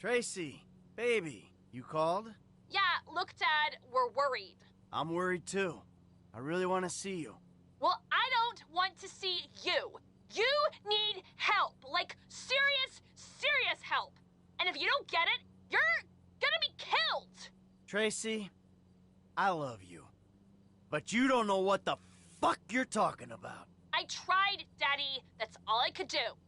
Tracy, baby, you called? Yeah, look, Dad, we're worried. I'm worried too. I really want to see you. Well, I don't want to see you. You need help. Like, serious, serious help. And if you don't get it, you're gonna be killed. Tracy, I love you. But you don't know what the fuck you're talking about. I tried, Daddy. That's all I could do.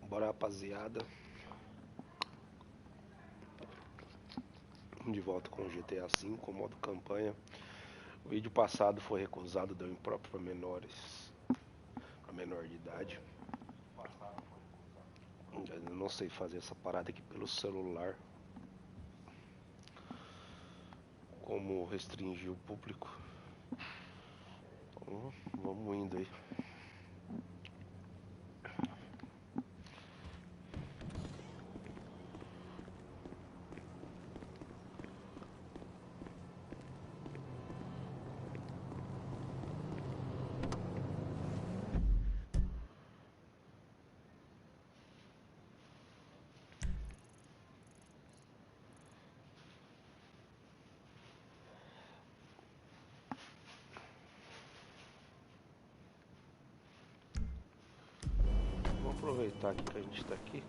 Bora, rapaziada. De volta com o GTA V, com o modo campanha. O vídeo passado foi recusado, deu impróprio para menores, para menor de idade. Eu não sei fazer essa parada aqui pelo celular. Como restringir o público. Então, vamos indo aí. Vamos aproveitar que a gente está aqui.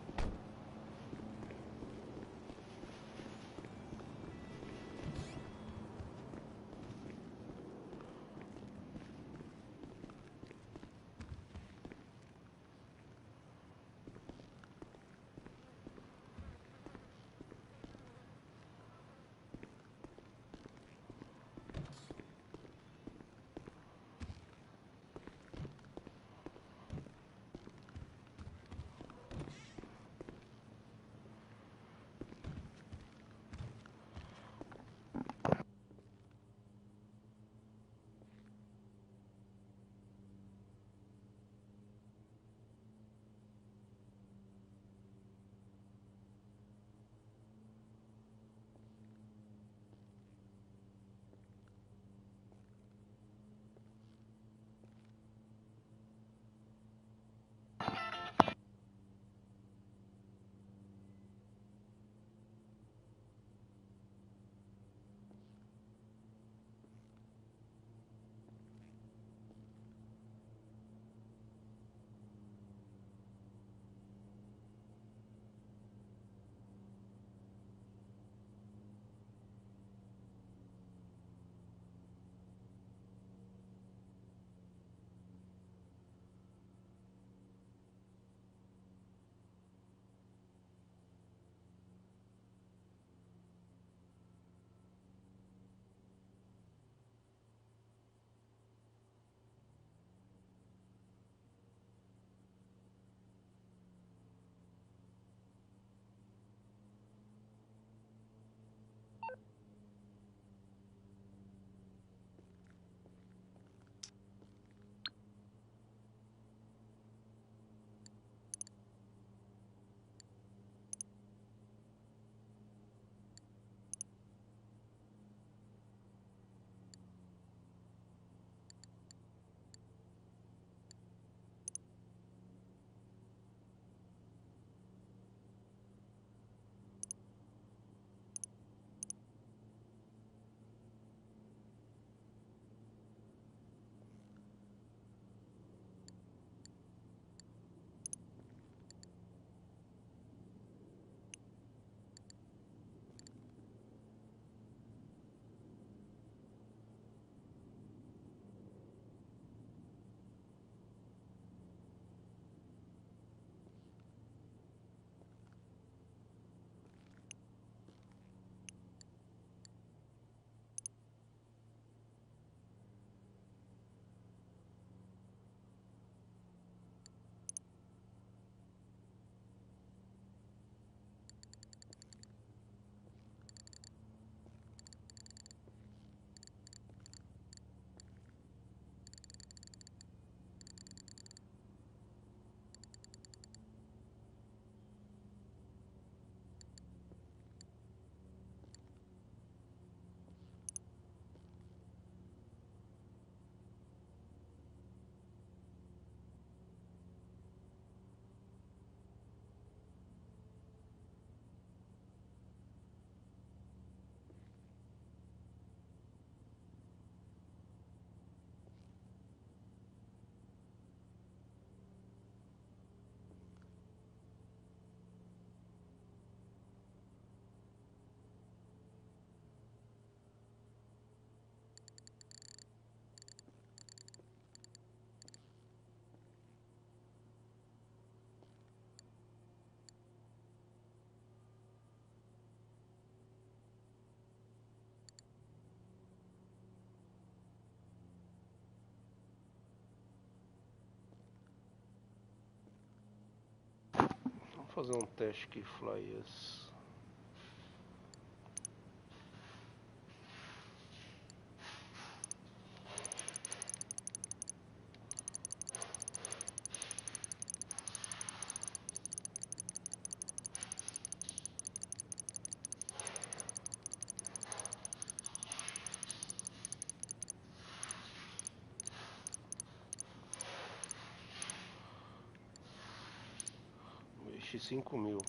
fazer um teste aqui, flyers. Investi 5.000.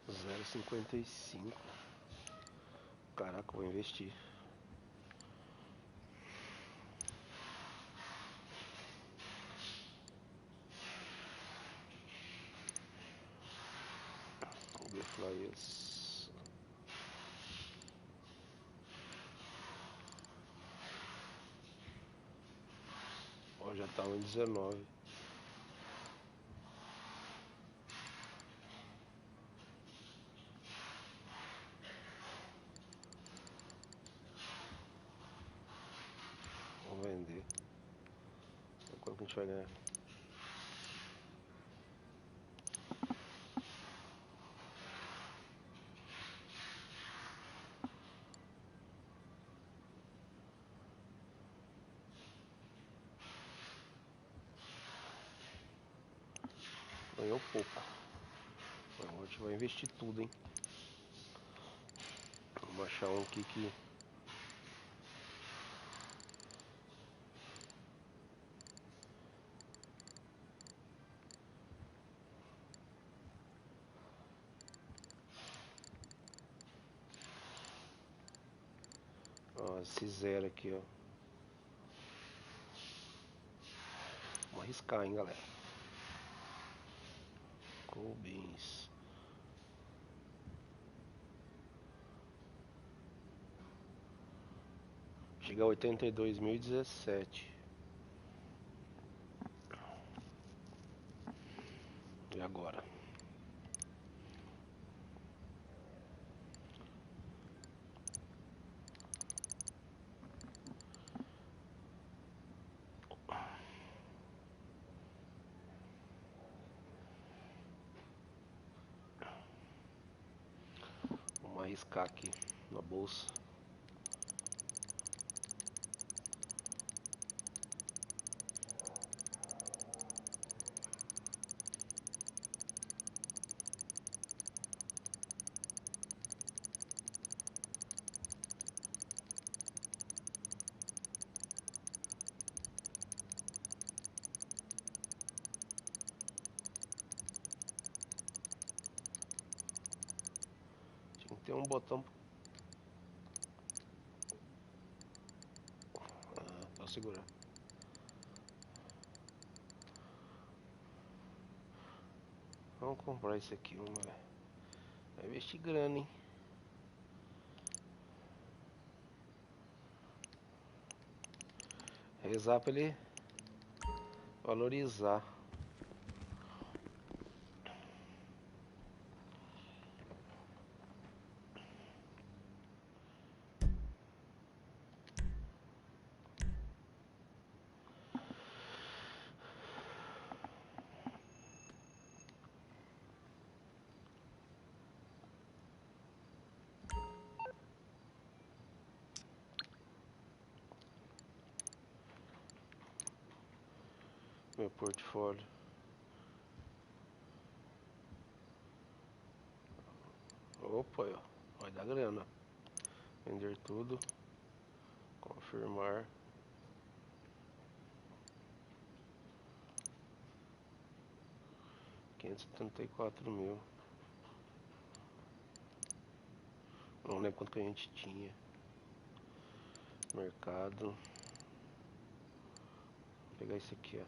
Zero 55. Caraca, vou investir. Vou flyers. Ó, já tá em 19. Vamos vender. Quanto que a gente vai ganhar? Ganhou pouco. Agora a gente vai investir tudo, hein? Vamos achar um aqui que... Ó, esse zero aqui, ó. Vamos arriscar, hein, galera. Cobins. Chega a 82.017. E agora? Vamos arriscar aqui na bolsa. Tem um botão pra segurar. Vamos comprar esse aqui, vai investir grana, hein? Rezar pra ele valorizar. Meu portfólio. Opa, ó, vai dar grana. Vender tudo. Confirmar. R$ 574.000. Não lembro quanto que a gente tinha. Mercado. Vou pegar esse aqui, ó.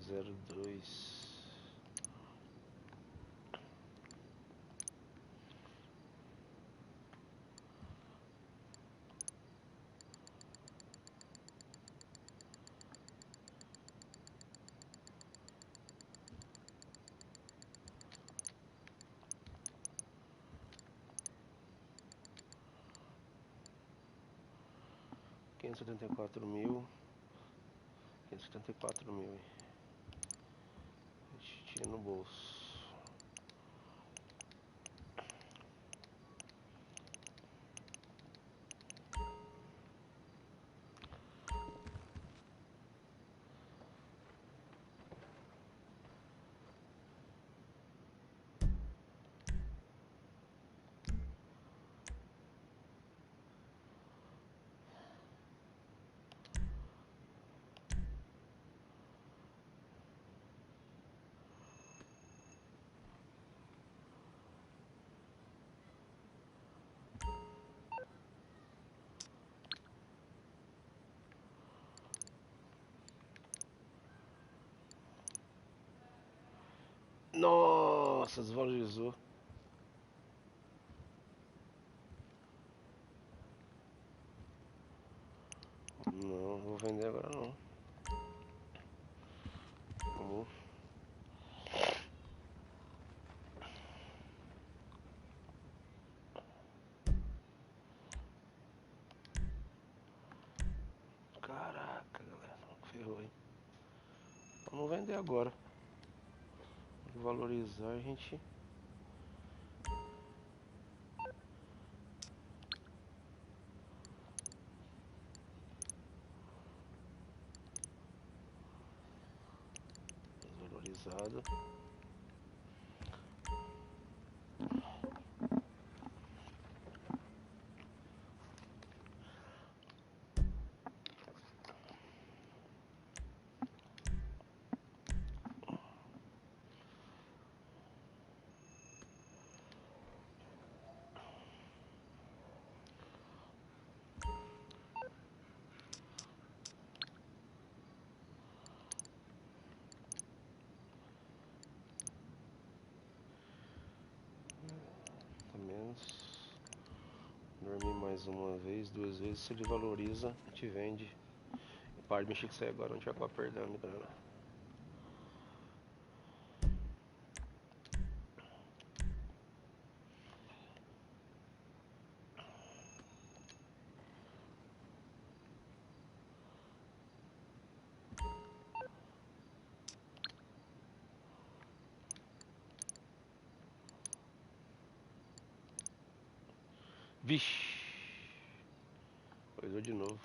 02. R$ 574.000. 574.000. A gente tira no bolso. Nossa, desvalorizou. Não vou vender agora não. Vamos. Caraca, galera, ferrou, hein? Vamos vender agora. Valorizar a gente. Desvalorizado. Menos. Dormir mais uma vez, duas vezes. Se ele valoriza, a gente vende. E para de mexer com isso aí agora, não tinha acabar perdendo grana. Vixe, coisou de novo.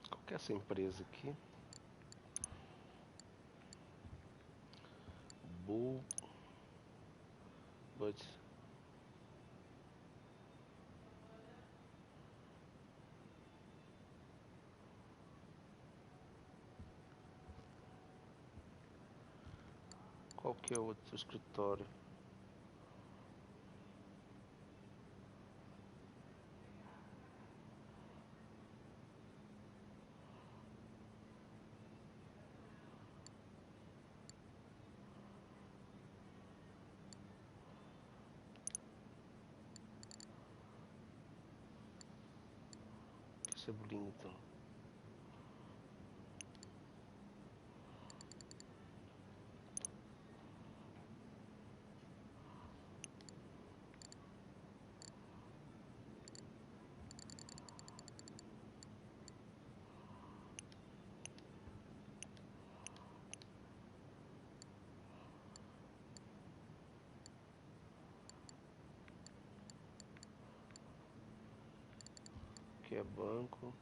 Qual que é essa empresa aqui? But qual que é o outro escritório? Cebolinha então. aqui é banco.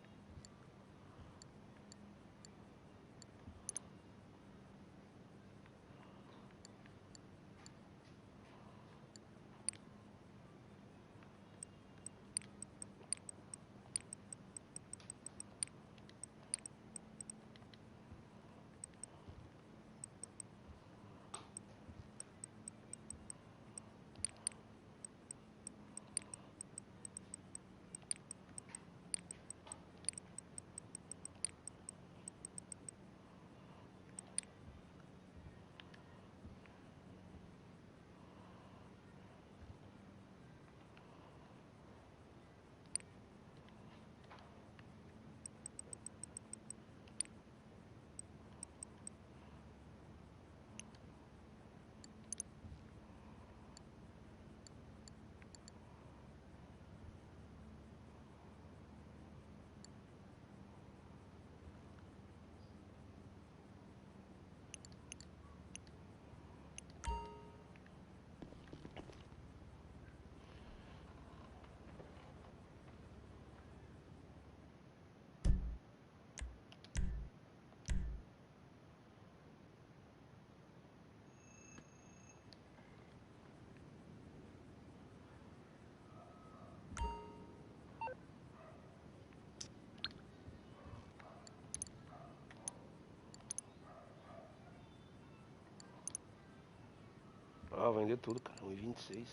Ah, vender tudo, cara. 1,26.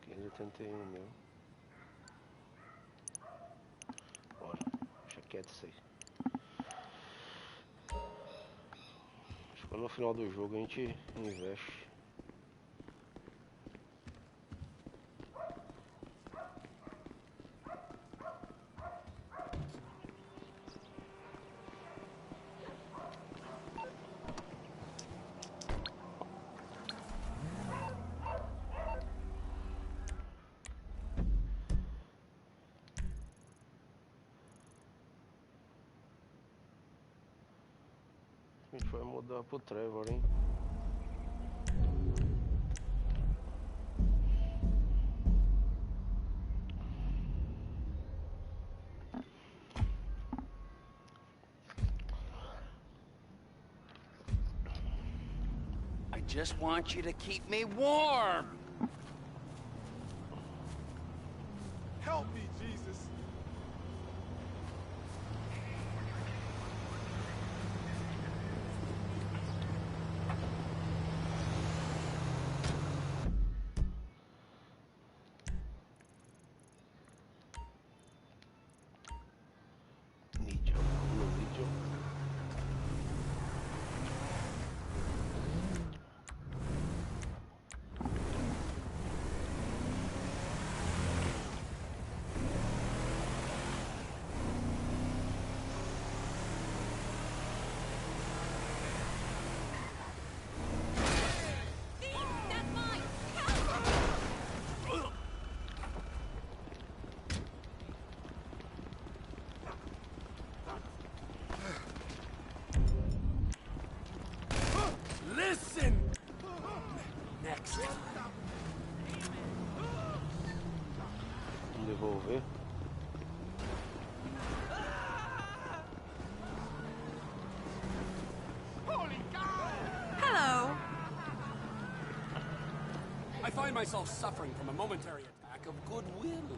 581 mil. Bora. Deixa quieto isso aí. Acho que no final do jogo a gente investe. A gente vai mudar pro Trevor, hein? I just want you to keep me warm. Help me, Jesus. Listen! Next. Vamos devolver. Hello. I find myself suffering from a momentary attack of goodwill.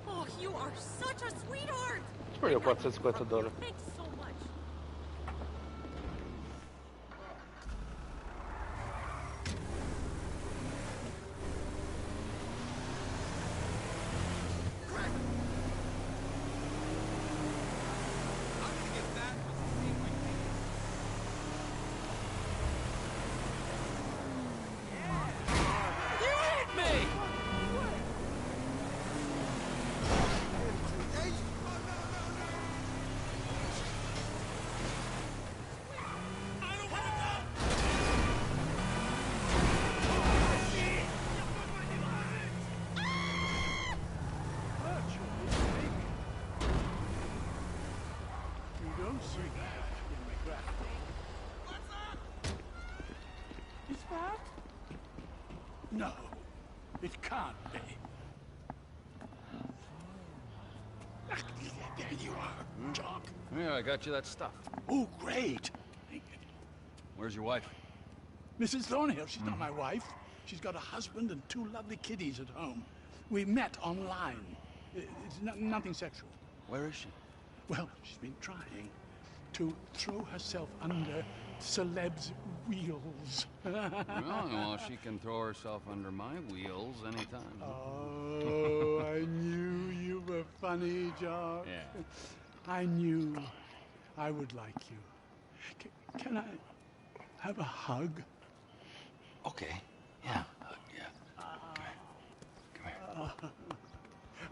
Oh, you are such a sweetheart. Perdeu $450. Thanks so much. No, it can't be. There you are, Jock. Yeah, I got you that stuff. Oh, great. Where's your wife? Mrs. Thornhill, she's not my wife. She's got a husband and 2 lovely kiddies at home. We met online. It's nothing sexual. Where is she? Well, she's been trying to throw herself under celebs' wheels. Well, she can throw herself under my wheels anytime. Oh, I knew you were funny, Jock. Yeah. I knew I would like you. Can I have a hug? Okay. Yeah. Yeah. Come here.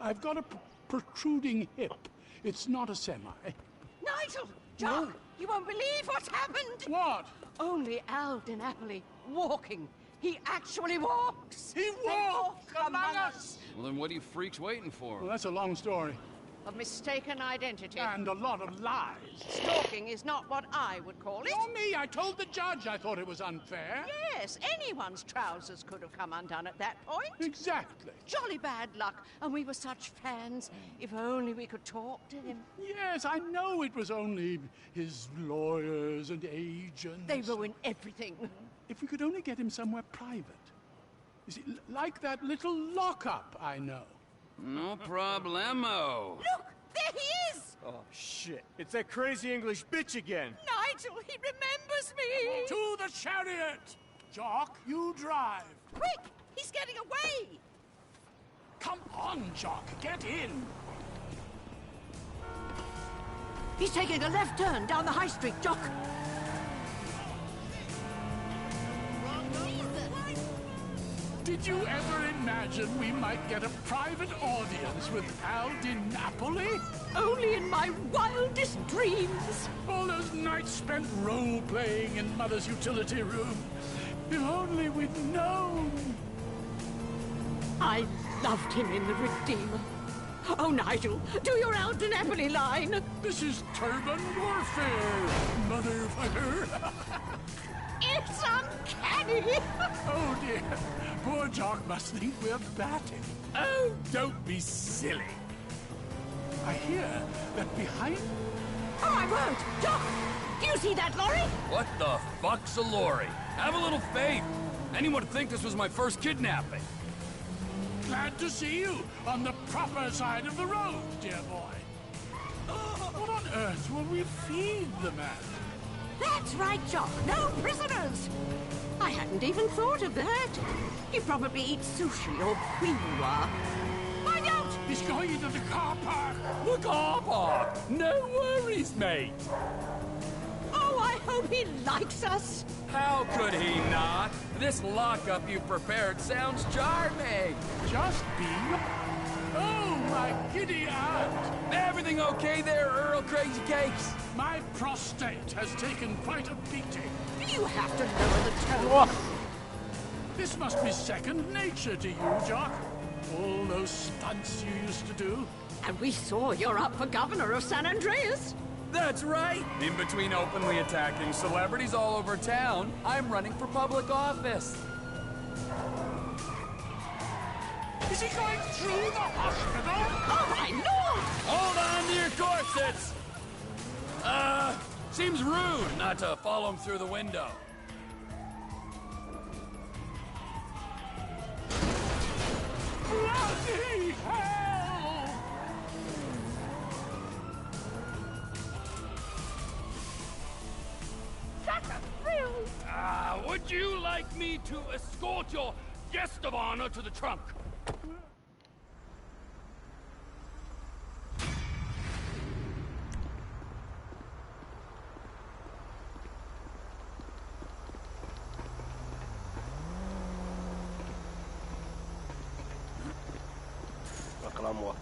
I've got a protruding hip. It's not a semi. Nigel! Jock! You won't believe what's happened! What? Only Al DiNapoli walking. He actually walks! He walked among us! Well, then what are you freaks waiting for? Well, that's a long story. A mistaken identity. And a lot of lies. Stalking is not what I would call it. Nor me. I told the judge I thought it was unfair. Yes, anyone's trousers could have come undone at that point. Exactly. Jolly bad luck, and we were such fans. If only we could talk to him. Yes, I know it was only his lawyers and agents. They ruin everything. If we could only get him somewhere private. You see, like that little lockup I know. No problemo. Look, there he is! Oh, shit. It's that crazy English bitch again. Nigel, he remembers me! To the chariot! Jock, you drive. Quick, he's getting away! Come on, Jock, get in. He's taking a left turn down the high street, Jock. Did you ever imagine we might get a private audience with Al DiNapoli? Only in my wildest dreams. All those nights spent role-playing in Mother's utility room. If only we'd known. I loved him in The Redeemer. Oh, Nigel, do your Al DiNapoli line. This is turban warfare, motherfucker. It's uncanny. Oh, dear. Poor Jock must think we're batting. Oh, don't be silly. I hear that behind... Oh, my word, Jock, do you see that lorry? What the fuck's a lorry? Have a little faith. Anyone would think this was my first kidnapping. Glad to see you on the proper side of the road, dear boy. What on earth will we feed the man? That's right, Jock. No prisoners. I hadn't even thought of that. He probably eats sushi or quinoa. Find out! He's going into the car park. The car park. No worries, mate. Oh, I hope he likes us. How could he not? This lockup you prepared sounds charming. Just be... Oh, my giddy aunt. Everything okay there, Earl Crazy Cakes? My prostate has taken quite a beating. You have to lower the tone. This must be second nature to you, Jock. All those stunts you used to do. And we saw you're up for governor of San Andreas. That's right. In between openly attacking celebrities all over town, I'm running for public office. Is he going through the hospital? Oh, my Lord! Hold on to your corsets! Seems rude not to follow him through the window. Bloody hell! Such a thrill! Would you like me to escort your guest of honor to the trunk? Aquela moto.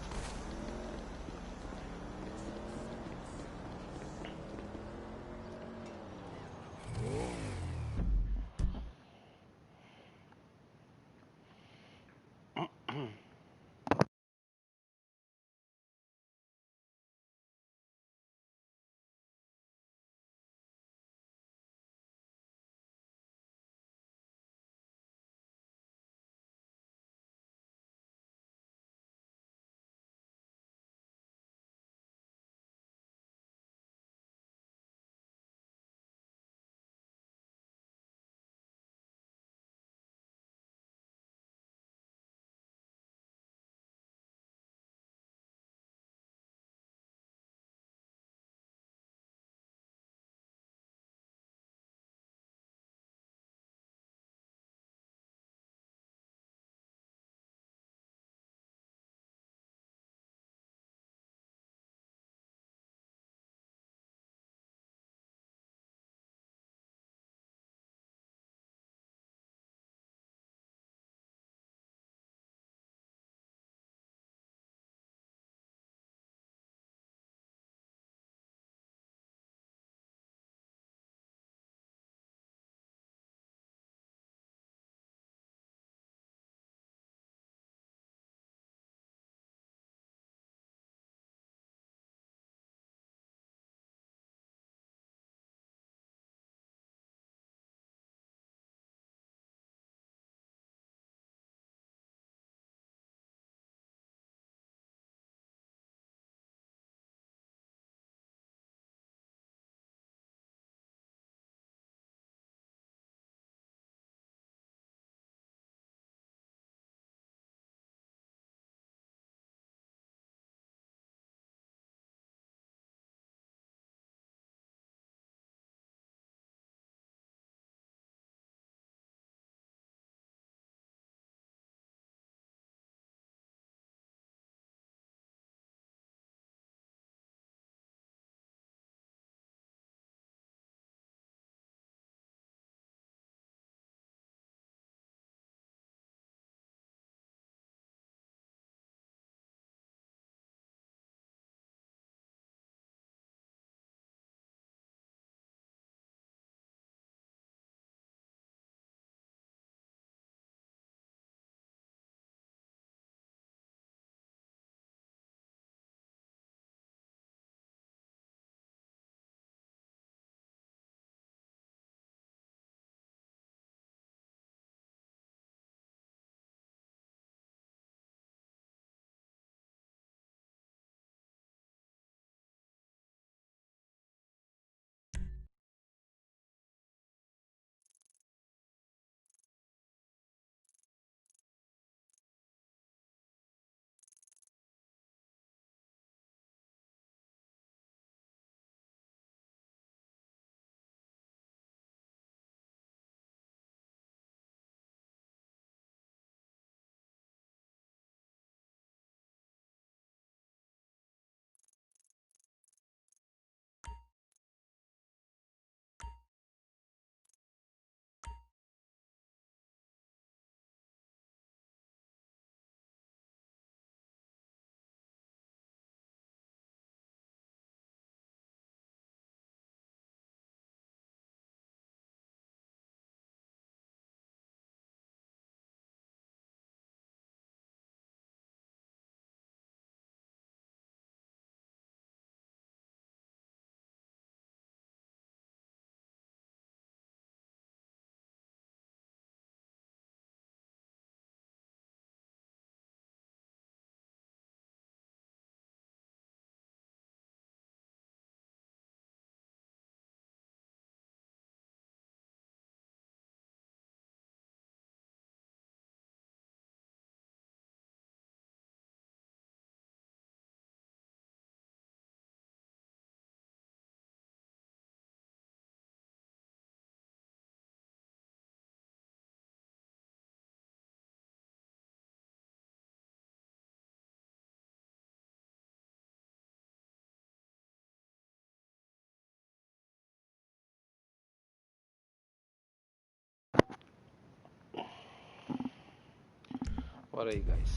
Bora aí, guys.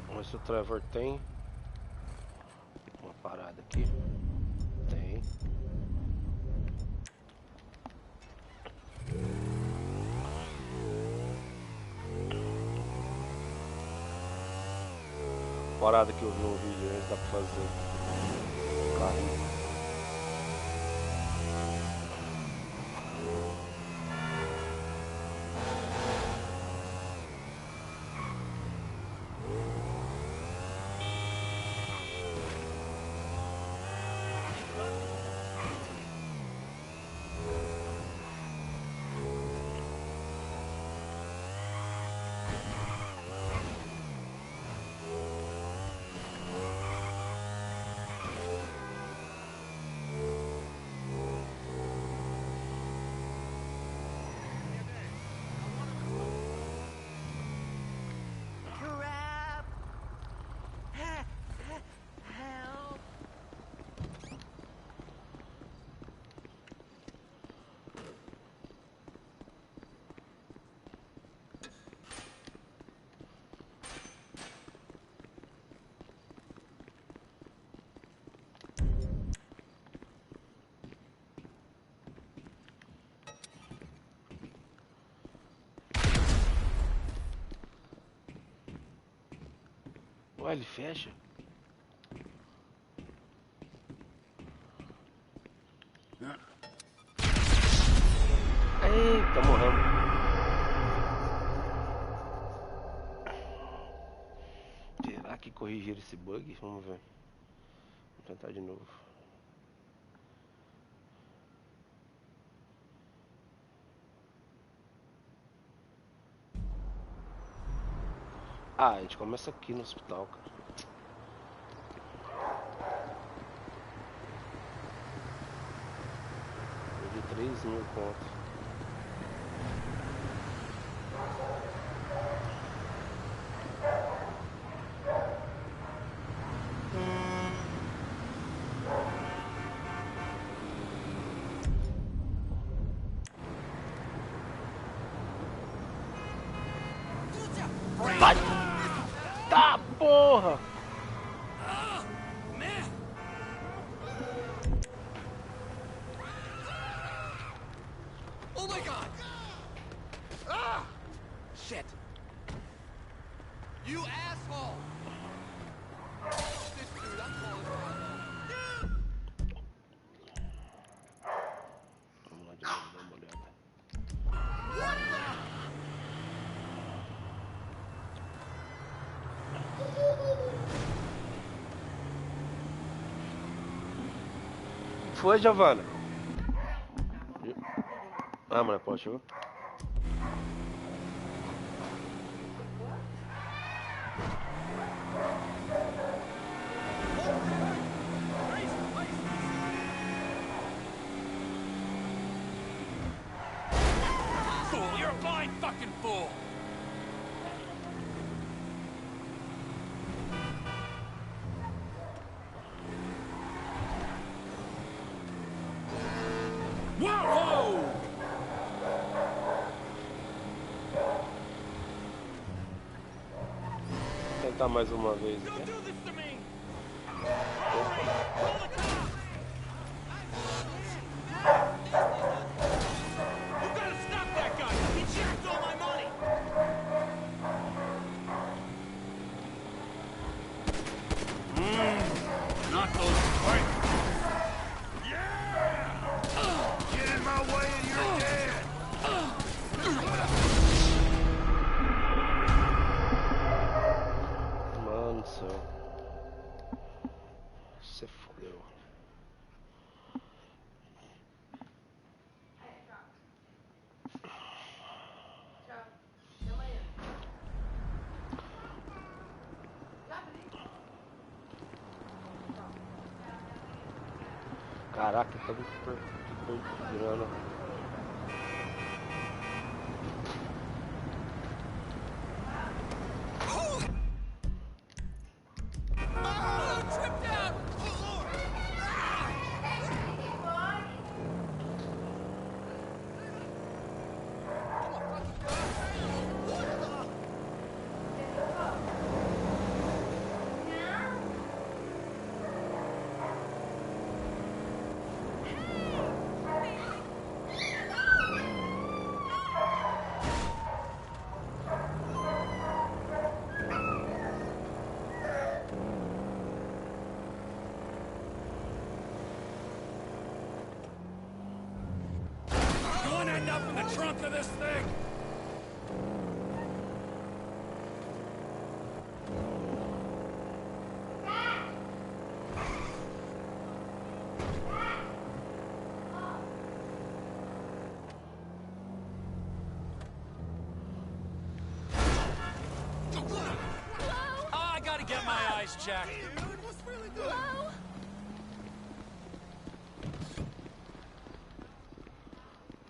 Vamos ver se o Trevor tem uma parada aqui. Tem. Parada que eu vi no vídeo antes, dá pra fazer carrinho. Ué, ele fecha? Eita, morremos. Será que corrigiram esse bug? Vamos ver. Vou tentar de novo. Ah, a gente começa aqui no hospital, cara. Perdi 3.000 pontos. Vai! Tá, porra! Oh my god! Ah! Shit! You asshole! This dude, I'm calling for Vamos lá de novo, dá uma olhada. Foi, Giovana? Ah, mulher, pode chegar? Fool, you're a blind fucking fool! Whoa! Vou tentar mais uma vez aqui. Don't do this to me! You gotta stop that guy! He jacked all my money! Not those right. Yeah! Get in my way and you're dead! Mano do céu. Você fodeu. Caraca, tá muito grana. trunk of this thing! Get my eyes checked. Hello?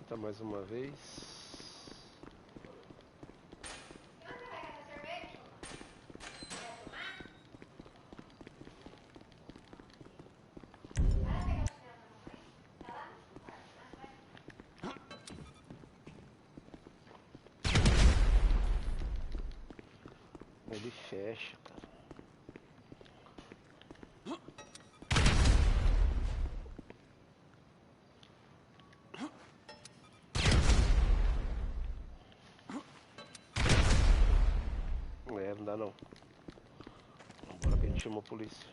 Tá mais uma vez. Ele fecha, cara. Não dá não. Agora que a gente chama a polícia.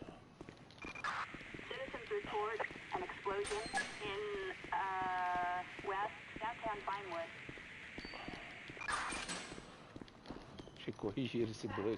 Citizens report an explosion in west downtown Vinewood. Deixa eu corrigir esse bug.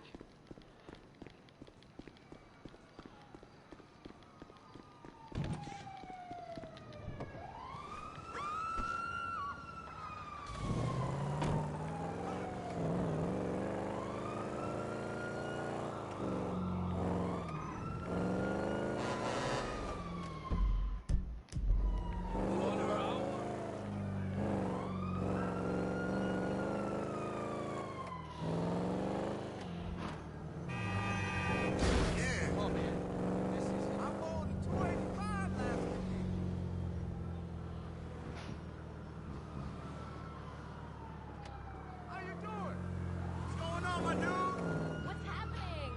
What's happening?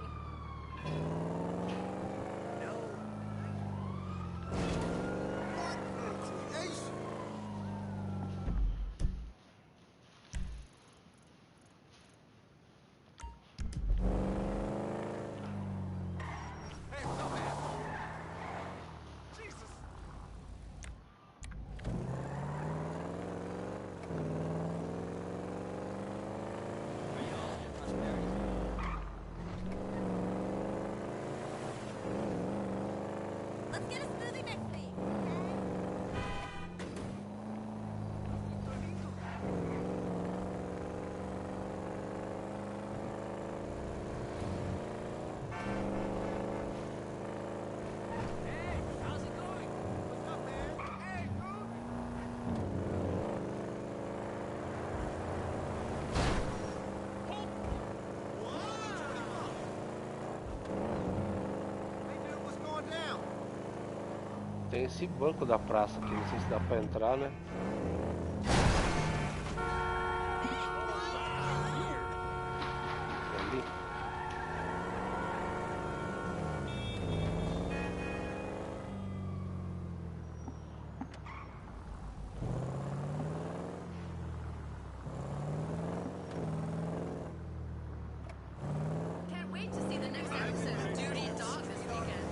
Let's get a smoothie mix, please. Hey, how's it going? What's up, man? Hey, dude, what's going down? Tem esse banco da praça aqui, não sei se dá pra entrar, né? Ali. Can't wait to see the next episode of Duty and Dog this weekend.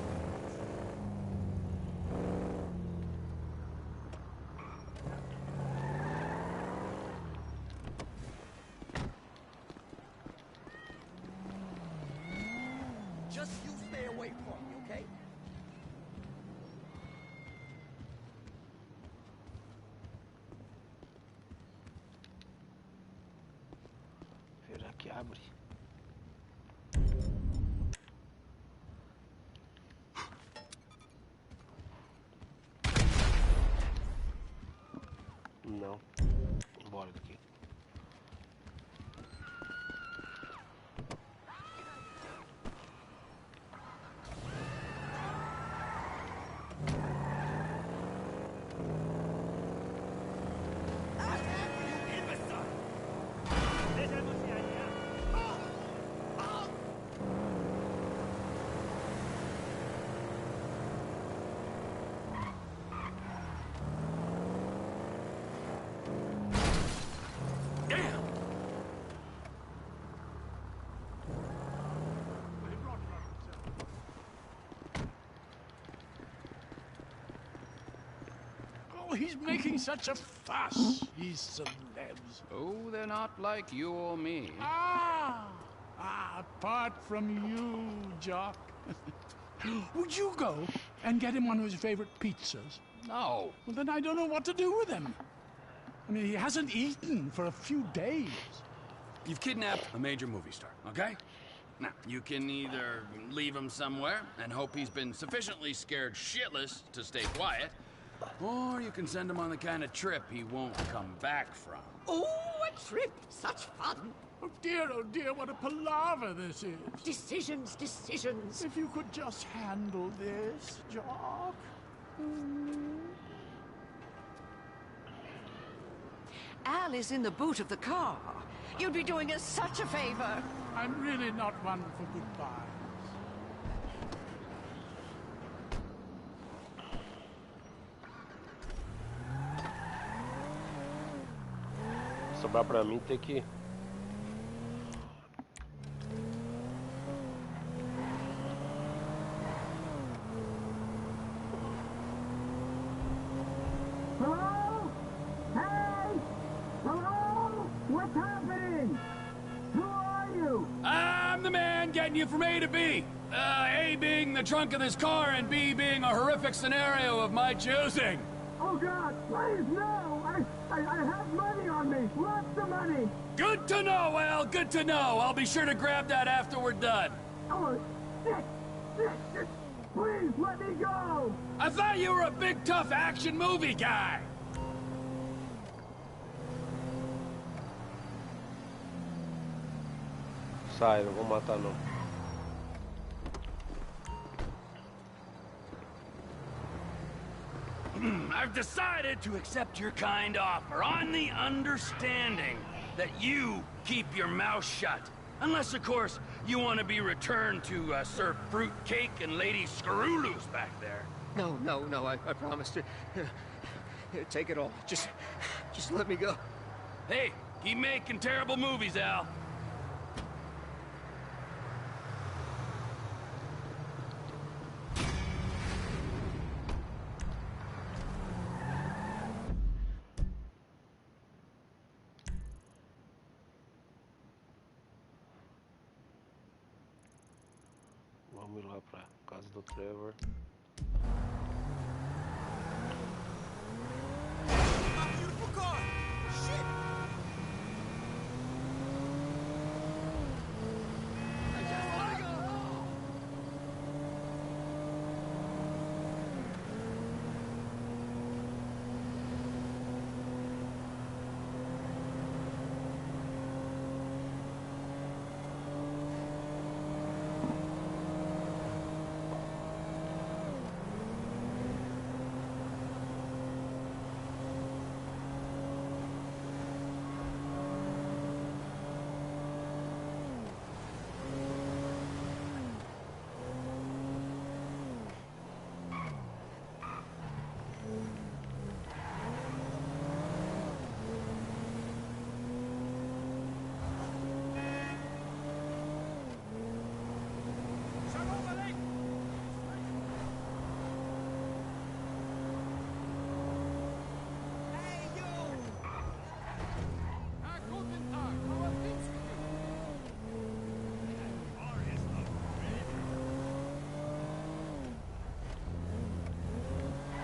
Just you stay away from me, okay? Será que abre? Não. Bora daqui. Oh, he's making such a fuss. He's so lives. Oh, they're not like you or me. Apart from you, Jock. Would you go and get him one of his favorite pizzas? No. Well, then I don't know what to do with him. I mean, he hasn't eaten for a few days. You've kidnapped a major movie star, okay? Now, you can either leave him somewhere and hope he's been sufficiently scared shitless to stay quiet, or you can send him on the kind of trip he won't come back from. Oh, a trip! Such fun! Oh, dear, what a palaver this is. Decisions, decisions. If you could just handle this, Jock. Al is in the boot of the car. You'd be doing us such a favor. I'm really not one for goodbyes. Sobrar pra mim ter que... Hello? Hey! Hello? What's happening? Who are you? I'm the man getting you from A to B. A being the trunk of this car and B being a horrific scenario of my choosing. Oh God, please no! I have money on me, lots of money! Good to know, Al, good to know. I'll be sure to grab that after we're done. Oh, shit! Please let me go! I thought you were a big, tough action movie guy. Sai, não vou matar não. I've decided to accept your kind offer on the understanding that you keep your mouth shut. Unless, of course, you want to be returned to serve fruit cake and lady scarooloos back there. No, I promised to... Here, take it all. Just let me go. Hey, keep making terrible movies, Al. Vamos lá pra casa do Trevor.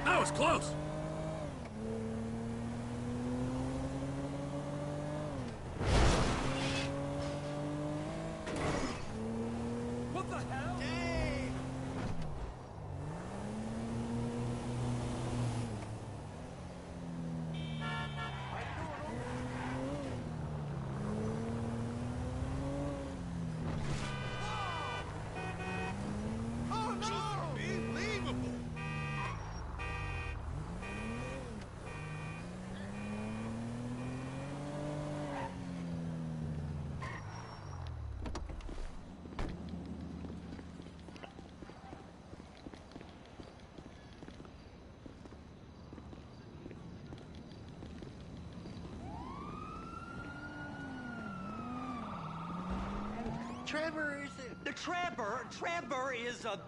That was close. What the hell? Trevor is a...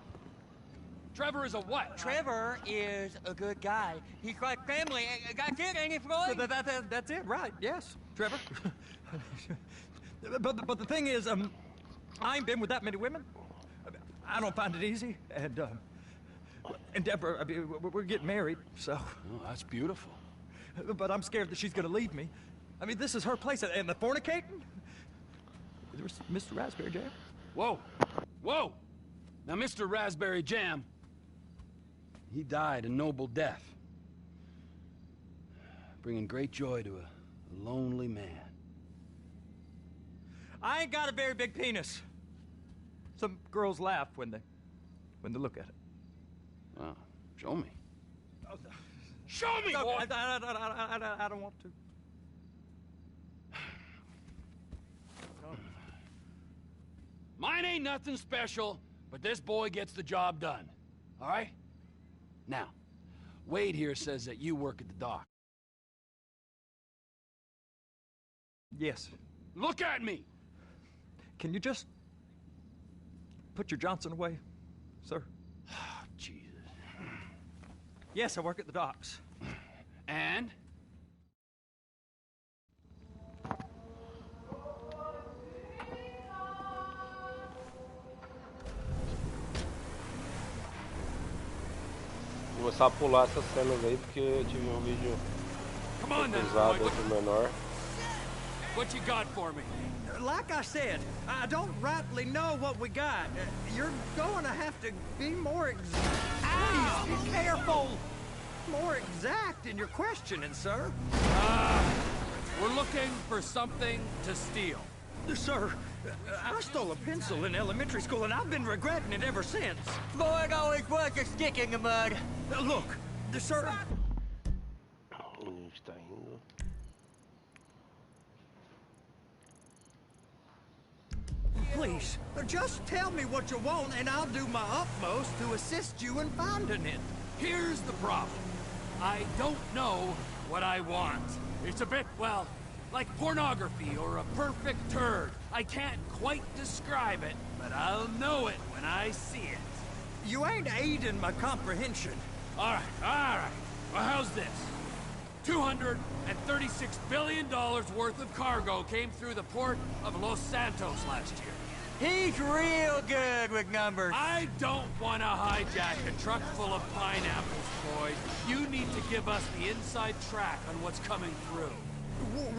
Trevor is a what? Trevor is a good guy. He's like family. That's it, ain't it, Floyd? That's it, right? Yes, Trevor. but the thing is, I ain't been with that many women. I don't find it easy, and Deborah, I mean, we're getting married, so. Oh, that's beautiful. But I'm scared that she's gonna leave me. I mean, this is her place, and the fornicating? There's Mr. Raspberry Jam. Whoa, whoa! Now, Mr. Raspberry Jam, he died a noble death, bringing great joy to a lonely man. I ain't got a very big penis. Some girls laugh when they look at it. Wow, show me. Show me, boy! I don't want to. Mine ain't nothing special, but this boy gets the job done. All right? Now, Wade here says that you work at the dock. Yes. Look at me! Can you just put your Johnson away, sir? Jesus. Yes, I work at the docks. And? Vou começar a pular essas cenas aí porque eu tive um vídeo pesado do menor. What you got for me? Like I said, I don't rightly know what we got. You're going to have to be more Please, be careful! More exact in your questioning, sir. We're looking for something to steal. Sir, I stole a pencil in elementary school, and I've been regretting it ever since. Floyd always was a stick in the mud. Look, sir... Onde está indo? Please, just tell me what you want, and I'll do my utmost to assist you in finding it. Here's the problem. I don't know what I want. It's a bit, well, like pornography or a perfect turd. I can't quite describe it, but I'll know it when I see it. You ain't aiding my comprehension. All right. Well, how's this? $236 billion worth of cargo came through the port of Los Santos last year. He's real good with numbers. I don't want to hijack a truck full of pineapples, Floyd. You need to give us the inside track on what's coming through.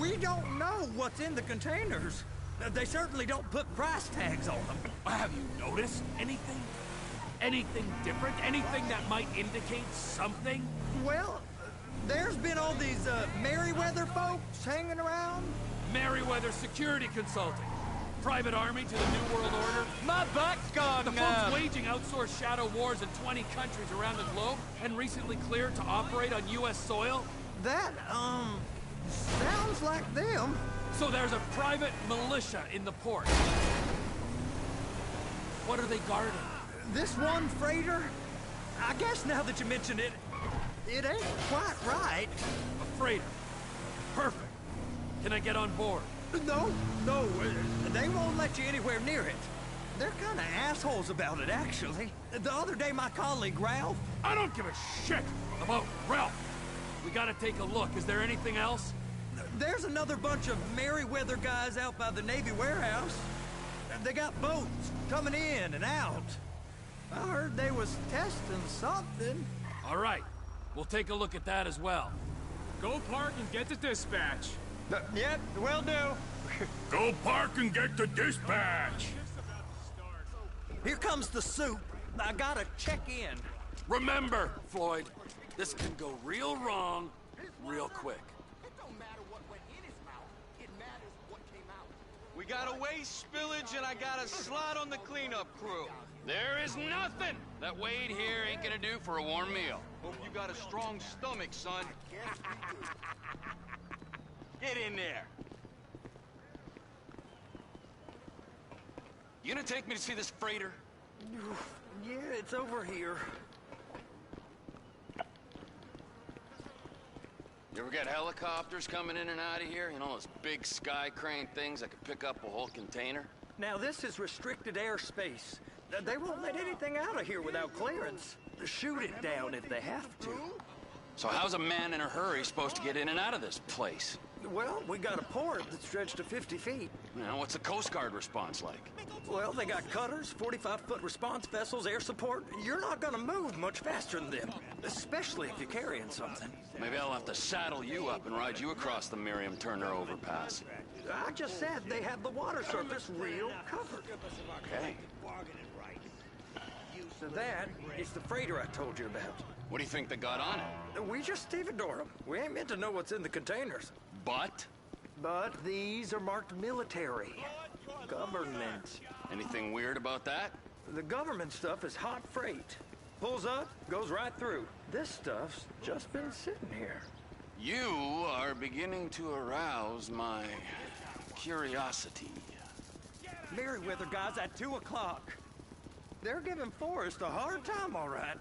We don't know what's in the containers. They certainly don't put price tags on them. Have you noticed anything? Anything different? Anything that might indicate something? Well, there's been all these Merryweather folks hanging around. Merryweather Security Consulting. Private army to the New World Order. My butt's gone The folks waging outsourced shadow wars in 20 countries around the globe and recently cleared to operate on U.S. soil. That, sounds like them. So there's a private militia in the port. What are they guarding? This one freighter? I guess now that you mention it, it ain't quite right. A freighter. Perfect. Can I get on board? No, they won't let you anywhere near it. They're kind of assholes about it, actually. The other day, my colleague, Ralph... I don't give a shit about Ralph. We gotta take a look. Is there anything else? There's another bunch of Merryweather guys out by the Navy warehouse. They got boats coming in and out. I heard they was testing something. All right. We'll take a look at that as well. Go park and get the dispatch. Yep, will do. Go park and get the dispatch. Here comes the soup. I gotta check in. Remember, Floyd, this can go real wrong real quick. It don't matter what went in his mouth. It matters what came out. We got a waste spillage and I got a slot on the cleanup crew. There is nothing that Wade here ain't gonna do for a warm meal. Hope you got a strong stomach, son. Get in there. You gonna take me to see this freighter? Yeah, it's over here. You ever get helicopters coming in and out of here? You know, those big sky crane things that could pick up a whole container? Now, this is restricted airspace. They won't let anything out of here without clearance. shoot it down if they have to. So how's a man in a hurry supposed to get in and out of this place? Well, we got a port that's stretched to 50 feet. Now, what's the Coast Guard response like? Well, they got cutters, 45-foot response vessels, air support. You're not gonna move much faster than them, especially if you're carrying something. Maybe I'll have to saddle you up and ride you across the Miriam Turner overpass. I just said they have the water surface real covered. Okay. So that is the freighter I told you about. What do you think they got on it? We just stevedore them. We ain't meant to know what's in the containers. But? But these are marked military. Government. Anything weird about that? The government stuff is hot freight. Pulls up, goes right through. This stuff's just been sitting here. You are beginning to arouse my curiosity. Merriweather guys at 2 o'clock. They're giving Forrest a hard time, all right.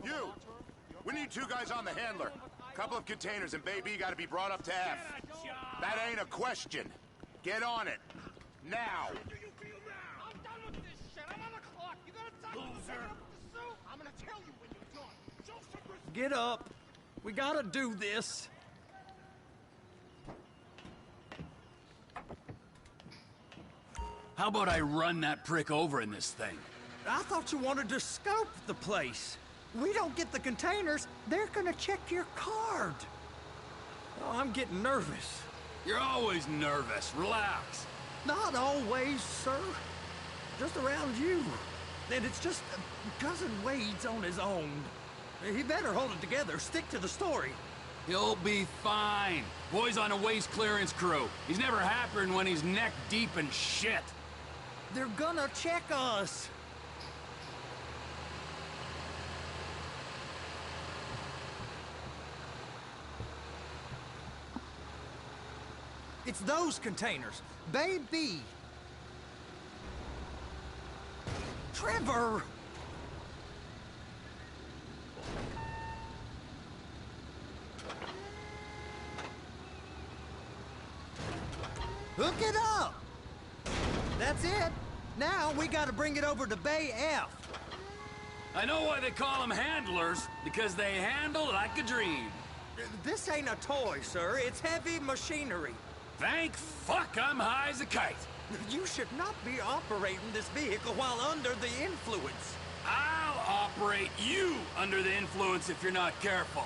You! We need 2 guys on the handler. Couple of containers, and baby gotta be brought up to F. That ain't a question. Get on it. Now! I'm done with this shit. I'm on the clock. You gotta talk to the suit. I'm gonna tell you when you're done. Show some respect. Get up. We gotta do this. How about I run that prick over in this thing? I thought you wanted to scope the place. We don't get the containers, they're gonna check your card. Oh, I'm getting nervous. You're always nervous. Relax. Not always, sir. Just around you. And it's just Cousin Wade's on his own. He better hold it together, stick to the story. He'll be fine. Boy's on a waste clearance crew. He's never happier when he's neck deep in shit. They're gonna check us. It's those containers. Bay B. Trevor! Hook it up! That's it. Now we gotta bring it over to Bay F. I know why they call them handlers, because they handle like a dream. This ain't a toy, sir. It's heavy machinery. Thank fuck I'm high as a kite. You should not be operating this vehicle while under the influence. I'll operate you under the influence if you're not careful.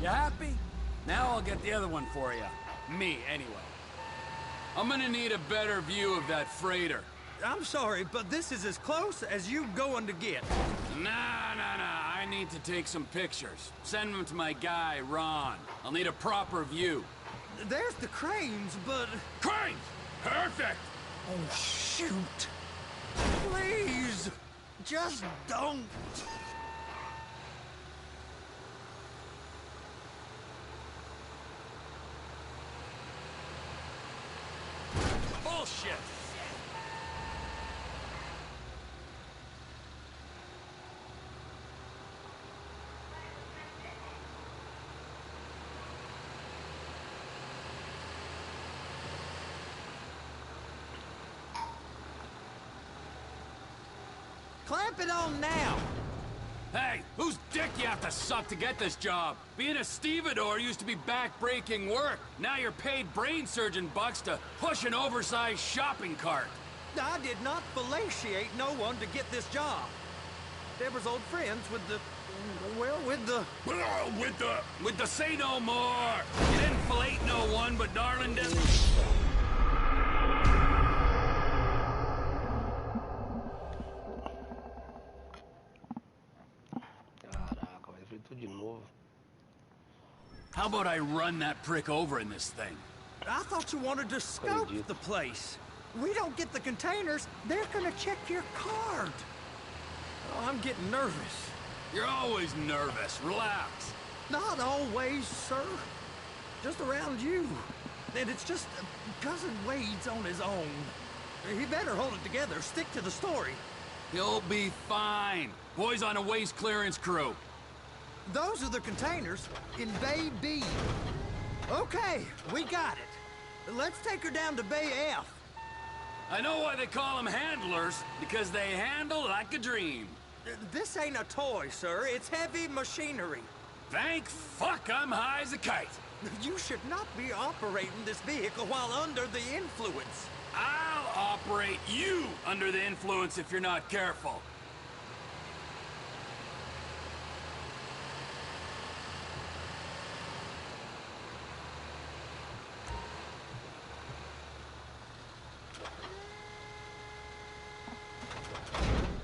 You happy? Now I'll get the other one for you. Me, anyway. I'm gonna need a better view of that freighter. I'm sorry, but this is as close as you going to get. Nah. I need to take some pictures. Send them to my guy, Ron. I'll need a proper view. There's the cranes, but... Cranes! Perfect! Oh, shoot. Please, just don't. Bullshit! Clamp it on now. Hey, whose dick you have to suck to get this job? Being a stevedore used to be back-breaking work. Now you're paid brain surgeon bucks to push an oversized shopping cart. I did not fellatiate no one to get this job. Deborah's old friends with the... well, with the... With the say no more. You didn't fillet no one, but darling didn't... De novo. How about I run that prick over in this thing? I thought you wanted to scope the place. we don't get the containers, they're gonna check your card. Oh, I'm getting nervous. You're always nervous. Relax. Not always, sir. Just around you. And it's just Cousin Wade's on his own. He better hold it together, stick to the story. He'll be fine. Boy's on a waste clearance crew. Those are the containers in Bay B. Okay, we got it. Let's take her down to Bay F. I know why they call them handlers, because they handle like a dream. This ain't a toy, sir. It's heavy machinery. Thank fuck I'm high as a kite. You should not be operating this vehicle while under the influence. I'll operate you under the influence if you're not careful.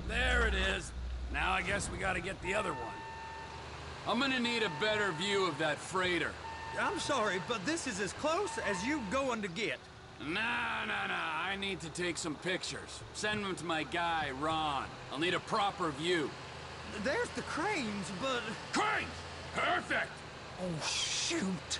There it is. Now I guess we gotta get the other one. I'm gonna need a better view of that freighter. I'm sorry, but this is as close as you going to get. Nah. I need to take some pictures. Send them to my guy, Ron. I'll need a proper view. There's the cranes, but... Cranes! Perfect! Oh, shoot.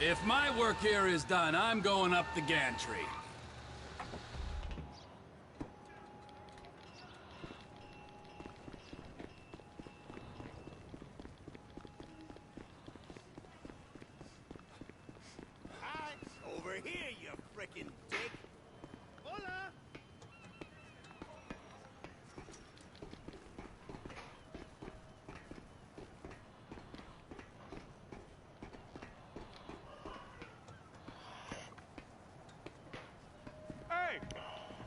If my work here is done, I'm going up the gantry. Over here, you frickin' dick! Hola! Hey!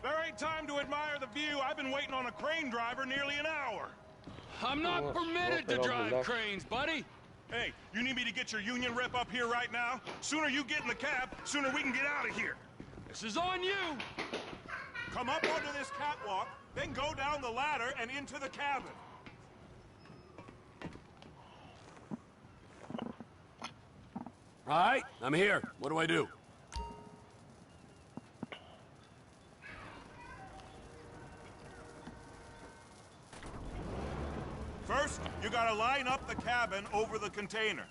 There ain't time to admire the view. I've been waiting on a crane driver nearly an hour. I'm not permitted to drive cranes, buddy. Hey, you need me to get your union rep up here right now? Sooner you get in the cab, sooner we can get out of here. This is on you. Come up onto this catwalk, then go down the ladder and into the cabin. All right, I'm here. What do I do? First, you gotta line up the cabin over the container.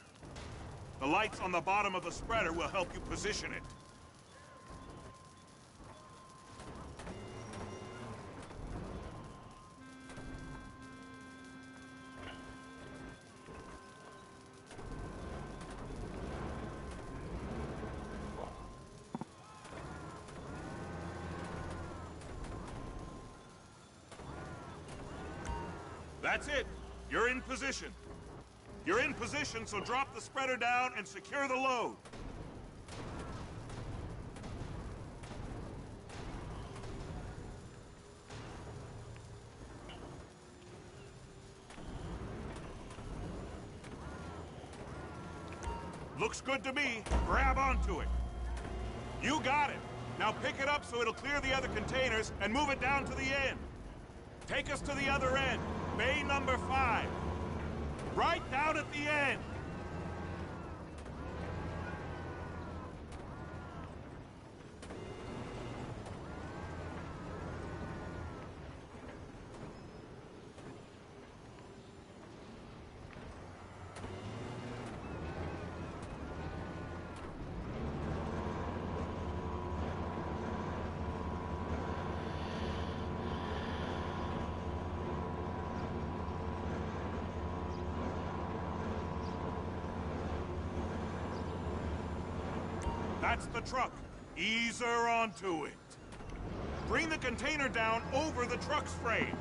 The lights on the bottom of the spreader will help you position it. That's it. You're in position. You're in position, so drop the spreader down and secure the load. Looks good to me. Grab onto it. You got it. Now pick it up so it'll clear the other containers and move it down to the end. Take us to the other end. Bay number 5. Right down at the end. That's the truck. Ease her onto it. Bring the container down over the truck's frame.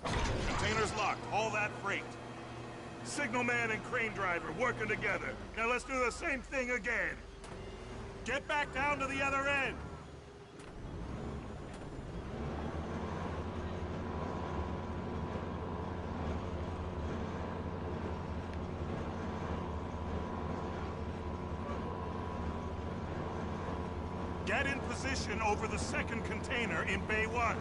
Container's locked. All that freight. Signalman and crane driver working together. Now let's do the same thing again. Get back down to the other end. Get in position over the second container in Bay 1.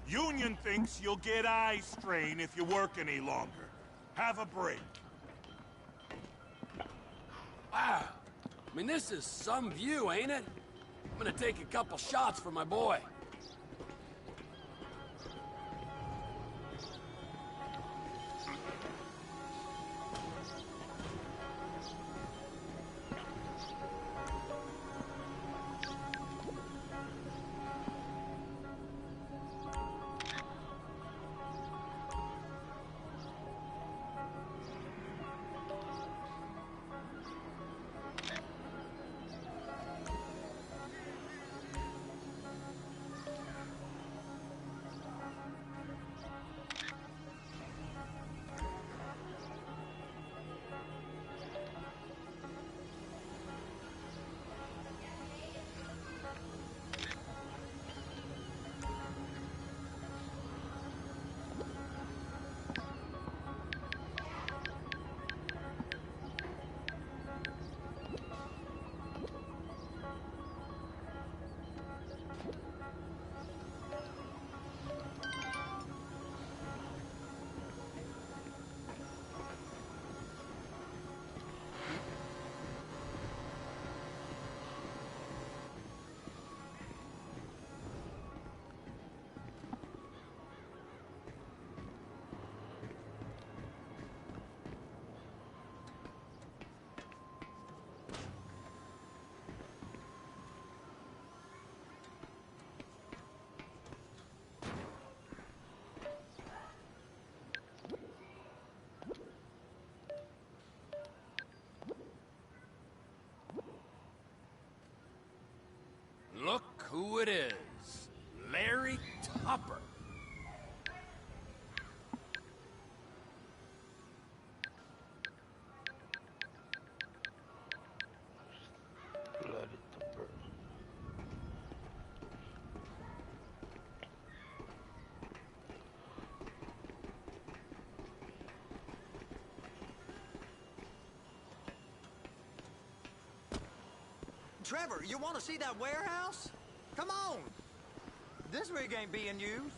Union thinks you'll get eye strain if you work any longer. Have a break. Wow. I mean, this is some view, ain't it? I'm gonna take a couple shots for my boy. Look who it is. Larry Tupper. Trevor, you want to see that warehouse? Come on. This rig ain't being used.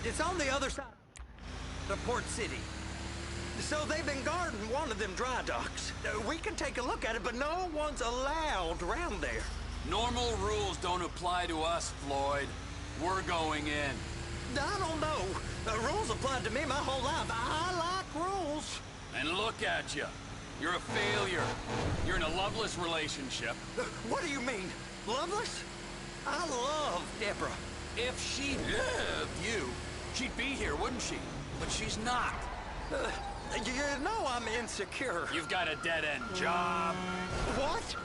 It's on the other side of Port City. So they've been guarding one of them dry docks. We can take a look at it, but no one's allowed around there. Normal rules don't apply to us, Floyd. We're going in. I don't know. Rules applied to me my whole life. I like rules. And look at you. You're a failure. You're in a loveless relationship. What do you mean? Loveless? I love Deborah. If she loved you, she'd be here, wouldn't she? But she's not. You know I'm insecure. You've got a dead-end job. What?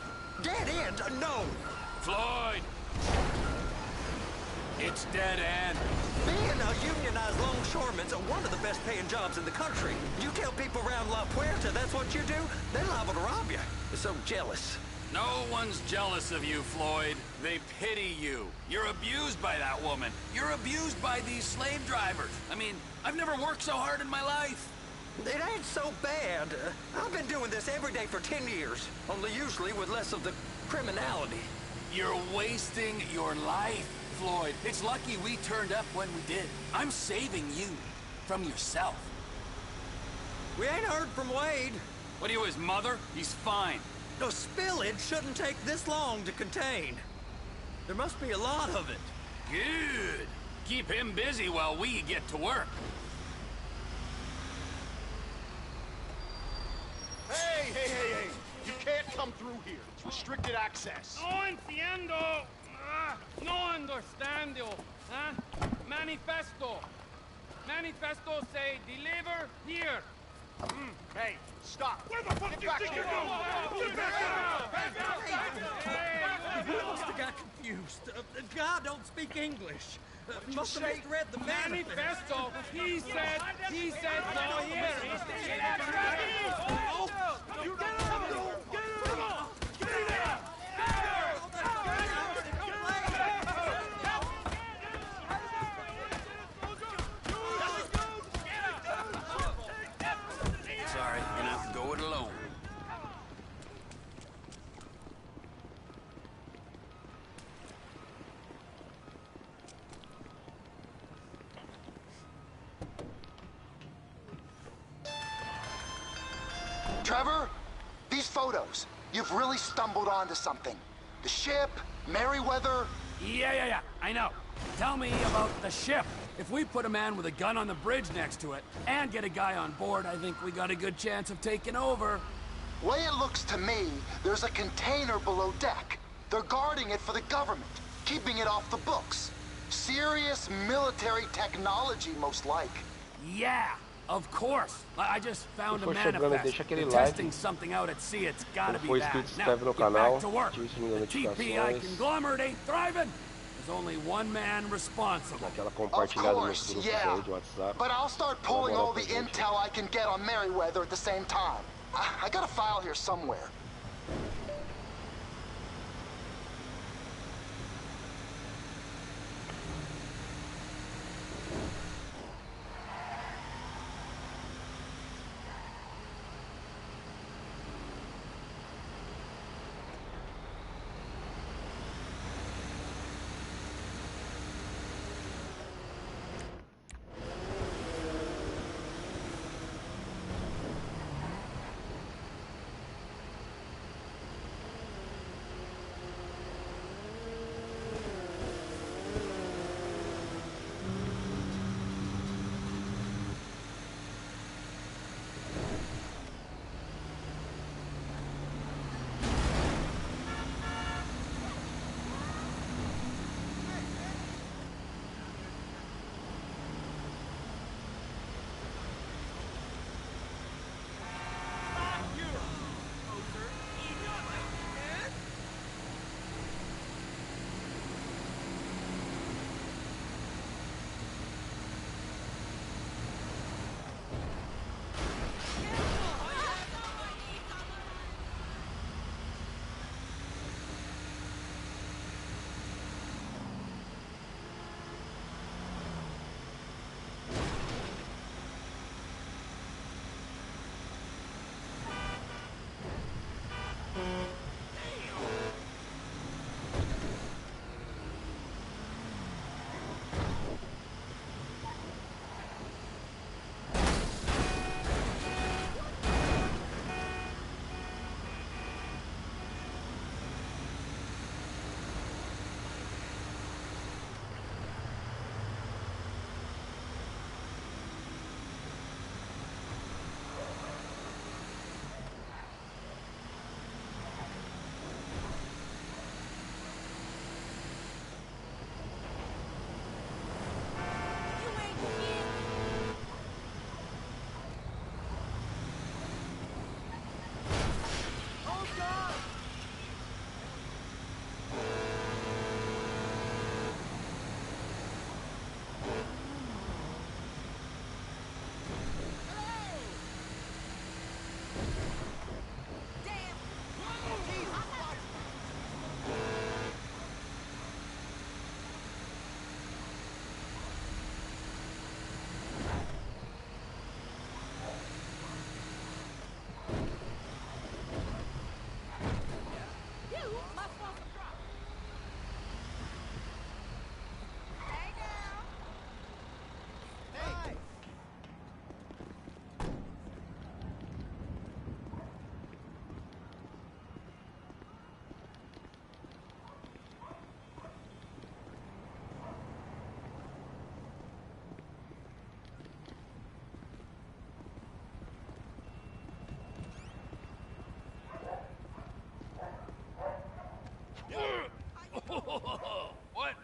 Dead end? No. Floyd! It's dead end. Being a unionized longshoreman's one of the best paying jobs in the country. You tell people around La Puerta that's what you do, they're liable to rob you. They're so jealous. No one's jealous of you, Floyd. They pity you. You're abused by that woman. You're abused by these slave drivers. I mean, I've never worked so hard in my life. It ain't so bad. I've been doing this every day for 10 years, only usually with less of the criminality. You're wasting your life, Floyd. It's lucky we turned up when we did. I'm saving you from yourself. We ain't heard from Wade. What are you, his mother? He's fine. No, spillage shouldn't take this long to contain. There must be a lot of it. Good. Keep him busy while we get to work. Hey! You can't come through here. It's restricted access. No entiendo. No understando. Manifesto. Manifesto say deliver here. Hey, stop. Where the fuck Get do you back think here. you're going? Get back He must have got confused. The guy don't speak English. Must have misread the manifesto. He said no here. Sorry, you're gonna have to go it alone. Trevor, these photos, you've really stumbled onto something. The ship, Merryweather. Yeah, I know. Tell me about the ship. If we put a man with a gun on the bridge next to it and get a guy on board, I think we got a good chance of taking over. Way it looks to me, there's a container below deck. They're guarding it for the government, keeping it off the books. Serious military technology, most like. Yeah, of course. I just found a for chegando, manifest. deixa aquele They're like. testing something out at sea. It's gotta Quando be for that. inscrito, se Now, inscreve no get canal, back to work. ative o sininho The das TPI notificações. conglomerate ain't thriving. There's only one man responsible. Aquela compartilhada nos course, grupos yeah. aí de WhatsApp. But I'll start pulling Colabora all the com a gente. intel I can get on Merryweather at the same time. I got a file here somewhere.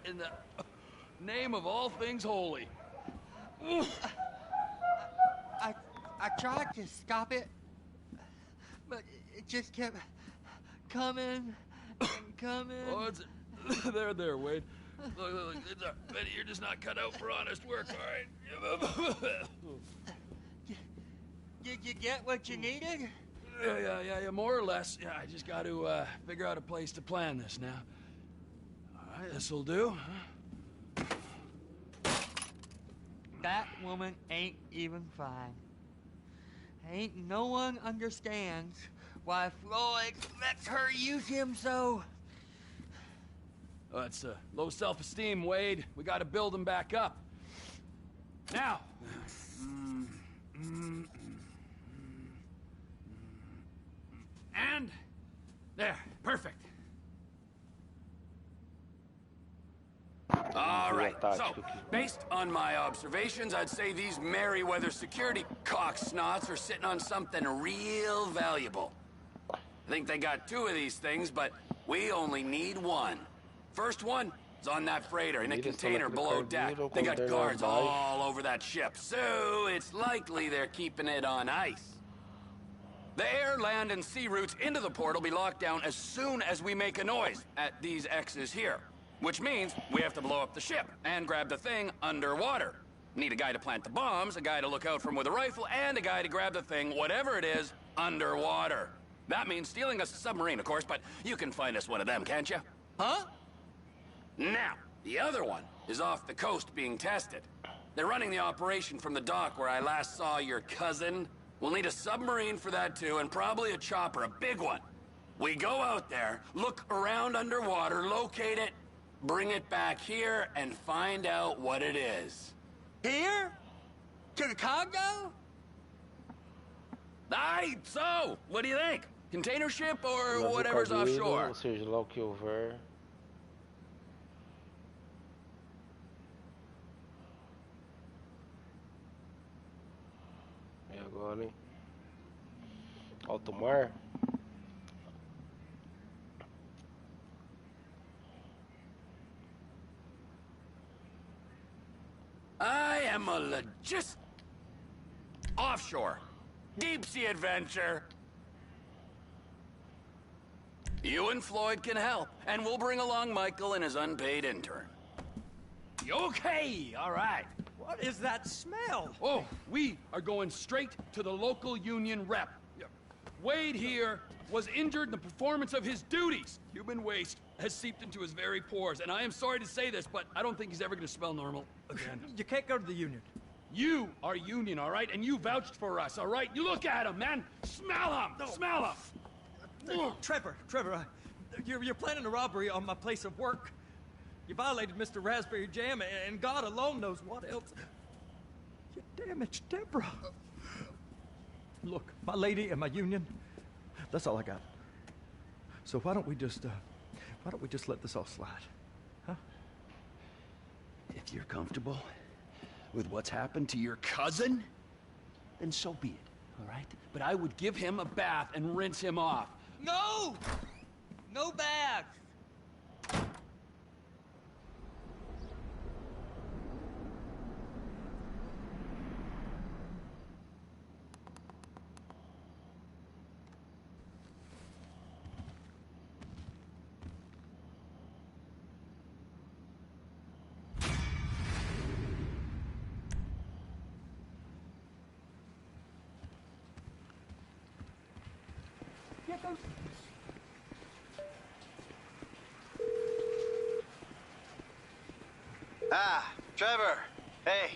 in the name of all things holy? I tried to stop it, but it just kept coming and coming. Oh, it's there, Wade. Look, it's Betty, you're just not cut out for honest work, all right? Did you get what you needed? Yeah, more or less. Yeah, I just got to figure out a place to plan this now. All right, this'll do. That woman ain't even fine. Ain't no one understands why Floyd lets her use him so. Oh, that's low self-esteem, Wade. We got to build him back up. Now. And there, perfect. All right, so, based on my observations, I'd say these Merryweather security cocksnots are sitting on something real valuable. I think they got 2 of these things, but we only need 1. First one is on that freighter in a container below deck. They got guards all over that ship, so it's likely they're keeping it on ice. The air, land, and sea routes into the port will be locked down as soon as we make a noise at these X's here. Which means we have to blow up the ship and grab the thing underwater. Need a guy to plant the bombs, a guy to look out for them with a rifle, and a guy to grab the thing, whatever it is, underwater. That means stealing us a submarine, of course, but you can find us one of them, can't you? Huh? Now, the other one is off the coast being tested. They're running the operation from the dock where I last saw your cousin. We'll need a submarine for that too, and probably a chopper, a big one. We go out there, look around underwater, locate it, bring it back here, and find out what it is. Here? To the Congo? Aye, so, what do you think? Container ship or whatever's offshore? Ou seja, lá o que houver. E agora, hein? Alto mar. I am a offshore. Deep sea adventure. You and Floyd can help, and we'll bring along Michael and his unpaid intern. Okay, all right. What is that smell? Oh, we are going straight to the local union rep. Wade here was injured in the performance of his duties. Human waste has seeped into his very pores, and I am sorry to say this, but I don't think he's ever going to smell normal again. You can't go to the union. You are union, all right? And you vouched for us, all right? You look at him, man. Smell him. No. Smell him. Trevor, you're planning a robbery on my place of work. You violated Mr. Raspberry Jam, and God alone knows what else. You damaged Deborah. Look, my lady and my union, that's all I got. So why don't we just let this all slide, huh? If you're comfortable with what's happened to your cousin, then so be it, all right? But I would give him a bath and rinse him off. No! No bath! Ah, Trevor. Hey.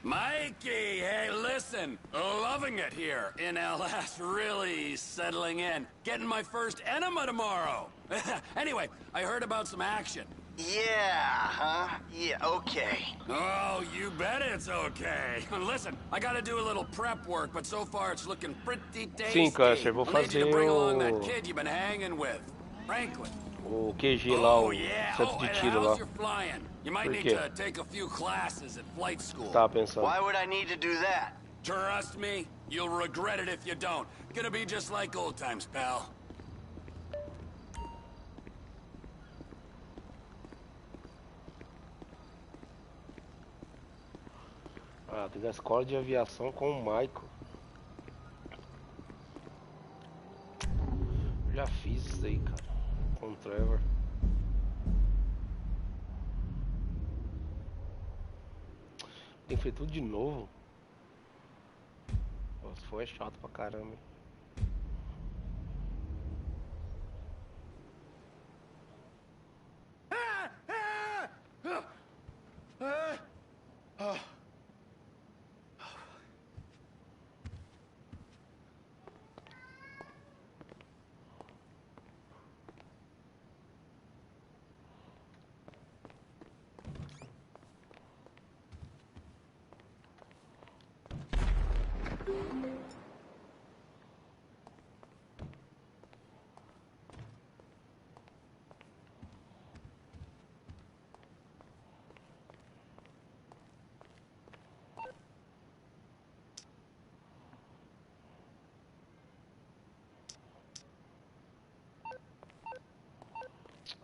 Mikey, hey, listen. Loving it here in LS. Really settling in. Getting my first enema tomorrow. Anyway, I heard about some action. Yeah, huh? Yeah, okay. Oh, you bet it's okay. Listen, I gotta do a little prep work, but so far it's looking pretty tasty. Sim, Custer, vou I'll need you to bring along that fazer kid you've been hanging with, Franklin. o QG lá, o Yeah. centro de and tiro how's lá. your flying? You might Por need quê? to take a few classes at flight school. Tava pensando. Why would I need to do that? Trust me, you'll regret it if you don't. Gonna be just like old times, pal. Ah, fiz a escola de aviação com o Michael. Já fiz isso aí, cara. Com o Trevor. Tem que fazer tudo de novo. Nossa, foi chato pra caramba.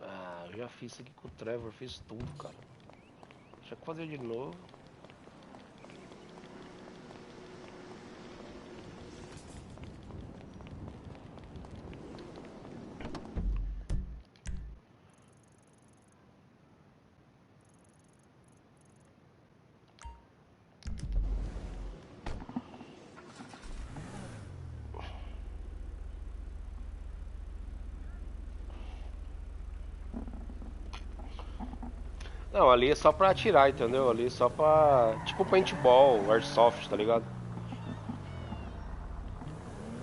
Ah, eu já fiz isso aqui com o Trevor, fiz tudo, cara. Deixa eu fazer de novo. Não, ali é só pra atirar, entendeu? Ali é só pra... tipo paintball, airsoft, tá ligado?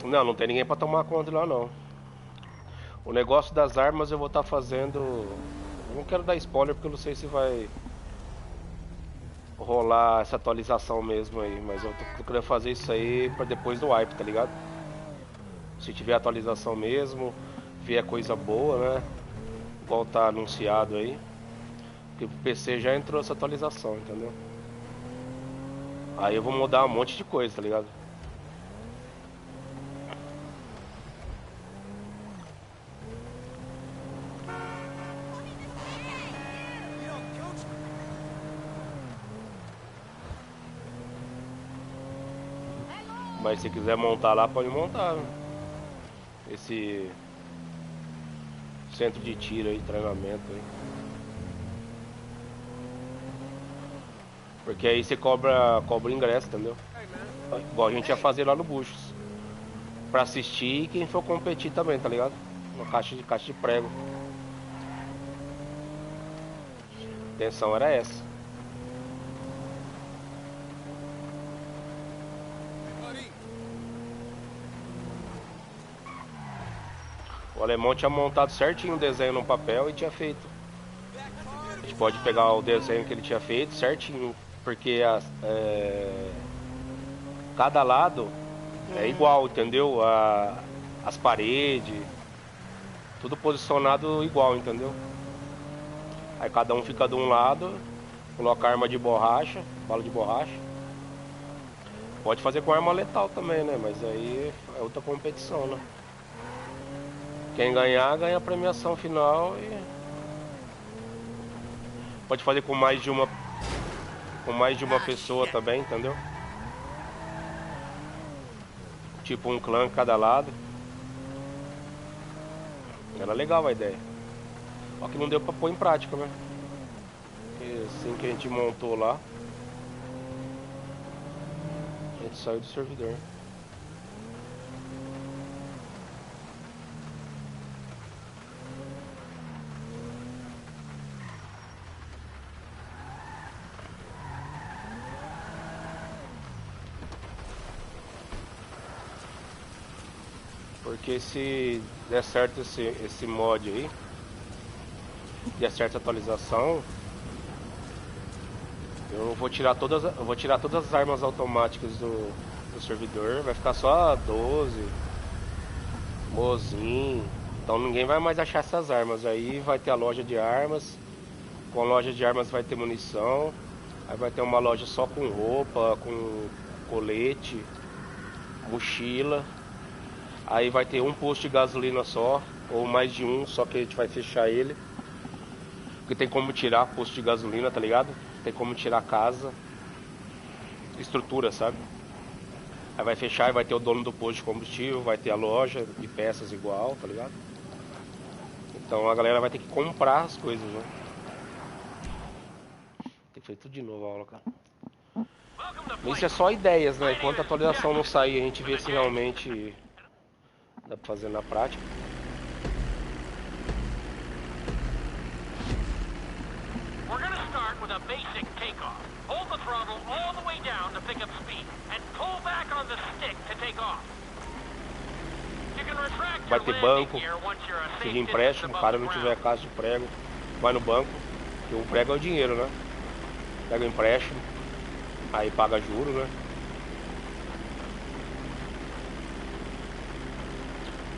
Não, não tem ninguém pra tomar conta lá, não. O negócio das armas eu vou estar fazendo... Eu não quero dar spoiler porque eu não sei se vai... rolar essa atualização mesmo aí. Mas eu tô querendo fazer isso aí pra depois do wipe, tá ligado? Se tiver atualização mesmo, vier coisa boa, né? Igual tá anunciado aí. Porque pro PC já entrou essa atualização, entendeu? Aí eu vou mudar um monte de coisa, tá ligado? Mas se quiser montar lá, pode montar, né? Esse centro de tiro aí, treinamento aí. Porque aí você cobra ingresso, entendeu? Igual a gente ia fazer lá no Buchos. Pra assistir e quem for competir também, tá ligado? Uma caixa de prego. A intenção era essa. O alemão tinha montado certinho o desenho no papel e tinha feito. A gente pode pegar o desenho que ele tinha feito certinho, porque cada lado é igual, entendeu? As paredes, tudo posicionado igual, entendeu? Aí cada um fica de um lado, coloca arma de borracha, bala de borracha. Pode fazer com arma letal também, né? Mas aí é outra competição, né? Quem ganhar, ganha a premiação final e... Pode fazer com mais de uma pessoa também, entendeu? Tipo um clã cada lado. Era legal a ideia. Só que não deu pra pôr em prática, né? Porque assim que a gente montou lá, a gente saiu do servidor. Porque se der certo esse mod aí, der certa atualização, eu vou tirar todas as armas automáticas do servidor, vai ficar só 12, Mozin, então ninguém vai mais achar essas armas. Aí vai ter a loja de armas, com a loja de armas vai ter munição, aí vai ter uma loja só com roupa, com colete, mochila. Aí vai ter um posto de gasolina só, ou mais de um, só que a gente vai fechar ele. Porque tem como tirar posto de gasolina, tá ligado? Tem como tirar casa. estrutura, sabe? Aí vai fechar e vai ter o dono do posto de combustível, vai ter a loja de peças igual, tá ligado? Então a galera vai ter que comprar as coisas, né? Tem que fazer tudo de novo a aula, cara. Isso é só ideias, né? Enquanto a atualização não sair, a gente vê se realmente dá pra fazer na prática. We're gonna start with a basic takeoff. Hold the throttle all the way down to pick up speed, and pull back on the stick to take off. You can retract Vai your ter landing banco, gear once you're a se safe de empréstimo, o distance cara above não the tiver ground. caixa de prego, vai no banco, porque o prego é o dinheiro, né? Pega o empréstimo, aí paga juros, né?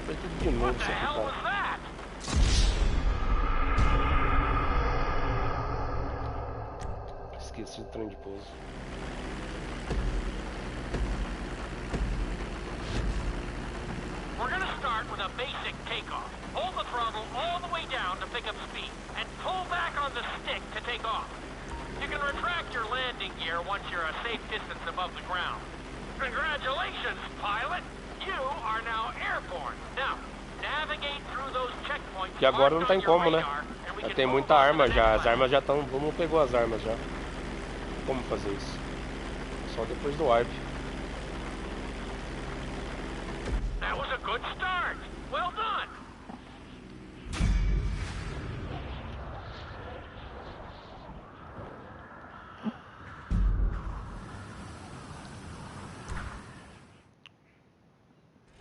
Foi tudo de novo isso aqui, cara. Esqueci o trem de pouso. We're gonna start with a basic takeoff. Hold the throttle all the way down to pick up speed, and pull back on the stick to take off. You can retract your landing gear once you're a safe distance above the ground. Congratulations, pilot! You are now airborne. Now, navigate through those checkpoints. Que agora não tem como, né? Já tem muita arma já, as armas já estão... Todo mundo pegou as armas já. Como fazer isso? Só depois do wipe. That was a good start. Well done.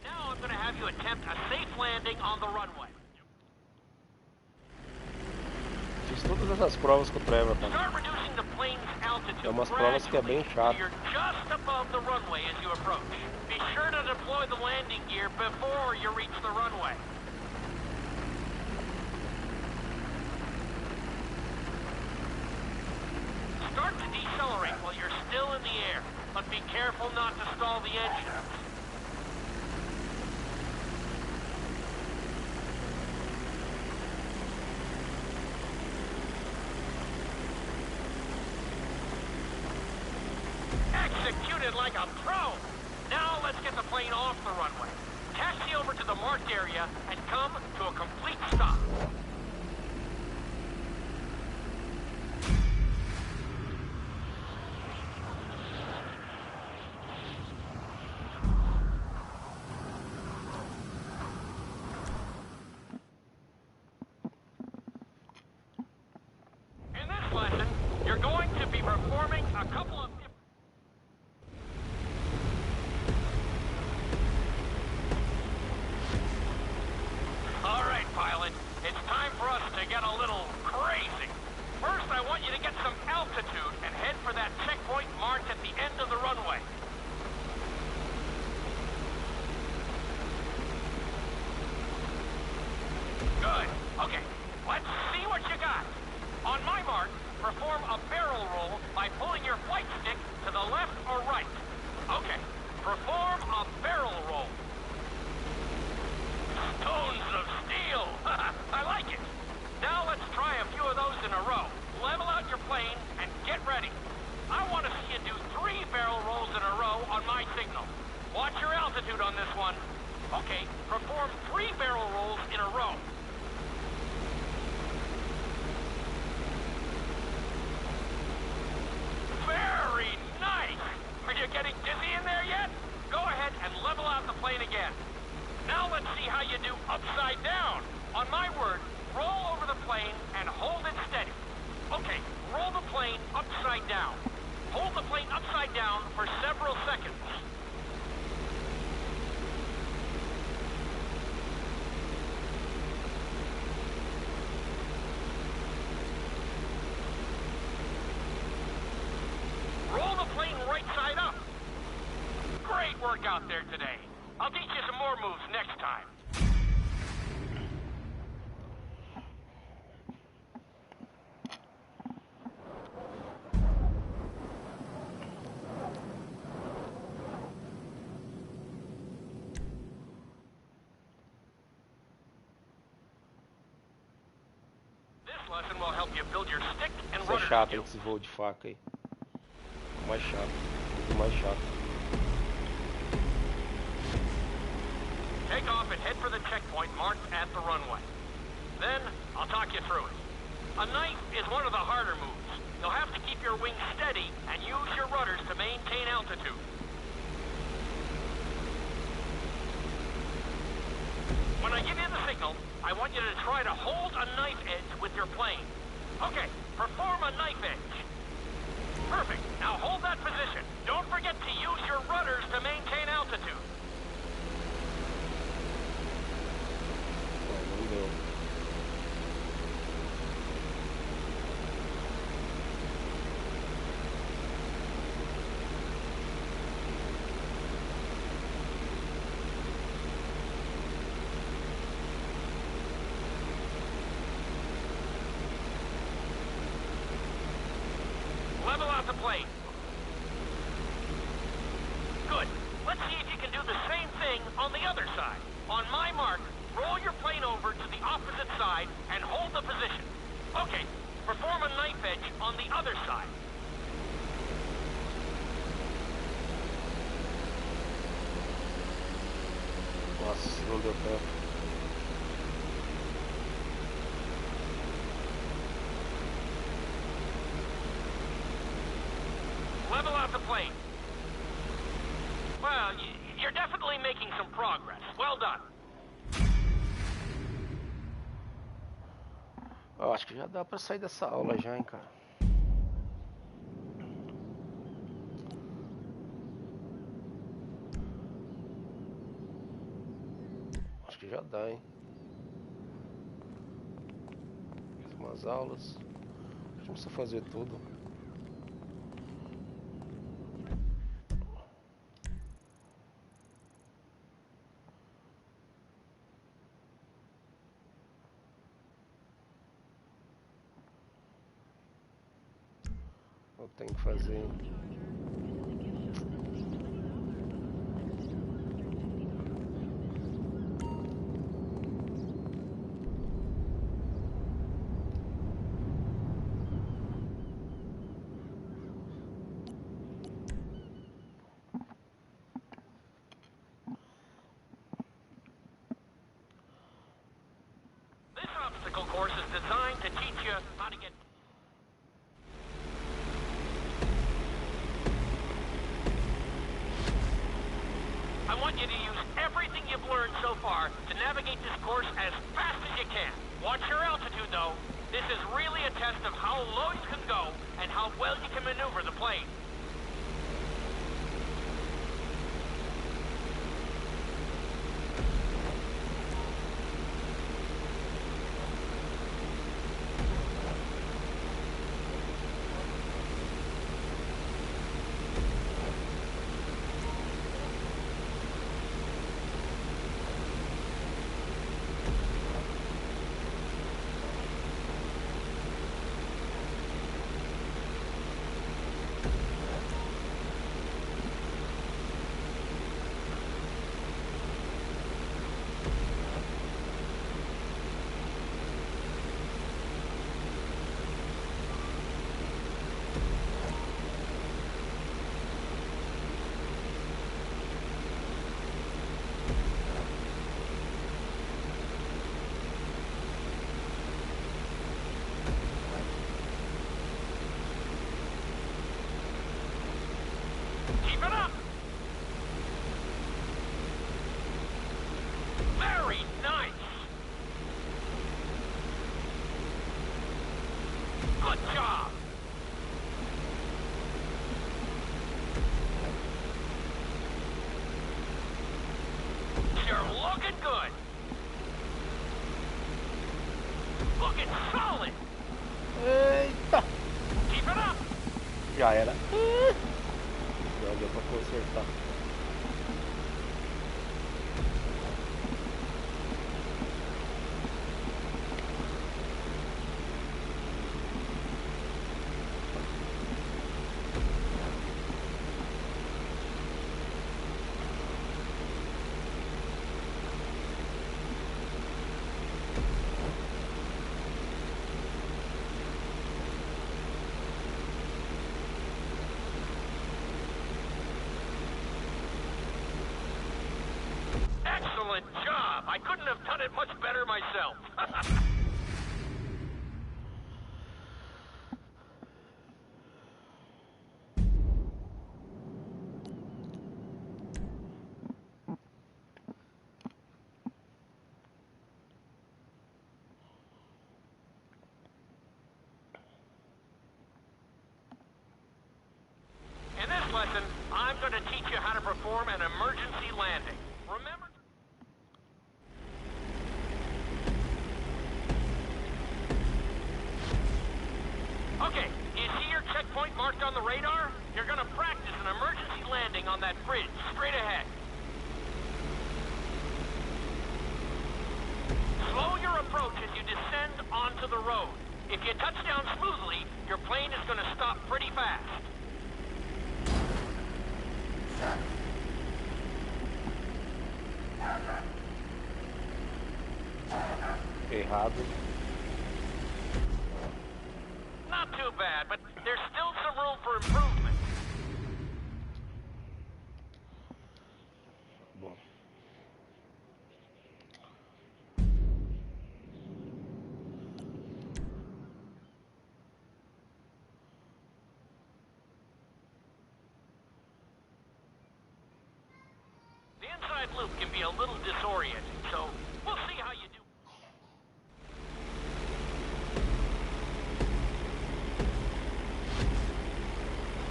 Now I'm going to have you attempt a safe landing on the runway. Fiz todas essas provas com o Trevor, cara. Start reducing the plane's altitude. É umas provas que é bem chato. You're just above the runway as you approach. Be sure to deploy the landing gear before you reach the runway. Start to decelerate while you're still in the air, but be careful not to stall the engine. Executed like a pro! Now let's get the plane off the runway. Taxi over to the marked area and come to a complete stop. In this lesson, you're going to be performing a couple of... All right, pilot. It's time for us to get a little crazy. First, I want you to get some altitude and head for that checkpoint marked at the end of the runway. Good. Okay, let's see what you got. On my mark, perform a barrel roll by pulling your flight stick to the left or right. Okay, perform a barrel roll. Stones of steel! I like it! Now let's try a few of those in a row. Level out your plane and get ready. I want to see you do 3 barrel rolls in a row on my signal. Watch your altitude on this one. Okay, perform 3 barrel rolls in a row. Very nice! Are you getting dizzy in there yet? Go ahead and level out the plane again. Now let's see how you do upside down. On my word, roll over the plane and hold it steady. Okay, roll the plane upside down. Hold the plane upside down for several seconds. Roll the plane right side up. Great work out there today. I'll teach you some more moves next time. This lesson will help you build your stick and Isso é rudder chato, skill. esse voo de faca aí. O mais chato. isso mais chato. Take off and head for the checkpoint marked at the runway. Then, I'll talk you through it. A knife is one of the harder moves. You'll have to keep your wings steady and use your rudders to maintain altitude. When I give you the signal, I want you to try to hold a knife edge with your plane. Okay, perform a knife edge. Perfect. Now hold that position. Don't forget to use your rudders to maintain altitude. Level out the plane. Good. Let's see if you can do the same thing on the other side. On my mark, roll your plane over to the opposite side and hold the position. Okay, perform a knife edge on the other side. Nossa, não deu certo. Level out the plane. Well, you're definitely making some progress. Well done. Eu acho que já dá pra sair dessa aula já, hein, cara. Acho que já dá, hein. Umas aulas. A gente não precisa fazer tudo. Eu tenho que fazer. This obstacle course is designed to teach you how to get... I want you to use everything you've learned so far to navigate this course as fast as you can. Watch your altitude, though. This is really a test of how low you can go and how well you can maneuver the plane. Keep it up! Very nice! Good job! You're looking good! Looking solid! Eita! Keep it up! Já era. Já deu pra consertar. excellent job. I couldn't have done it much better myself. In this lesson, I'm going to teach you how to perform an emergency landing. Remember? Okay, do you see your checkpoint marked on the radar? You're going to practice an emergency landing on that bridge, straight ahead. Slow your approach as you descend onto the road. If you touch down smoothly, your plane is going to stop pretty fast. Errado. Not too bad, but there's still some room for improvement. Bom. The inside loop can be a little disorienting, so we'll see how you do.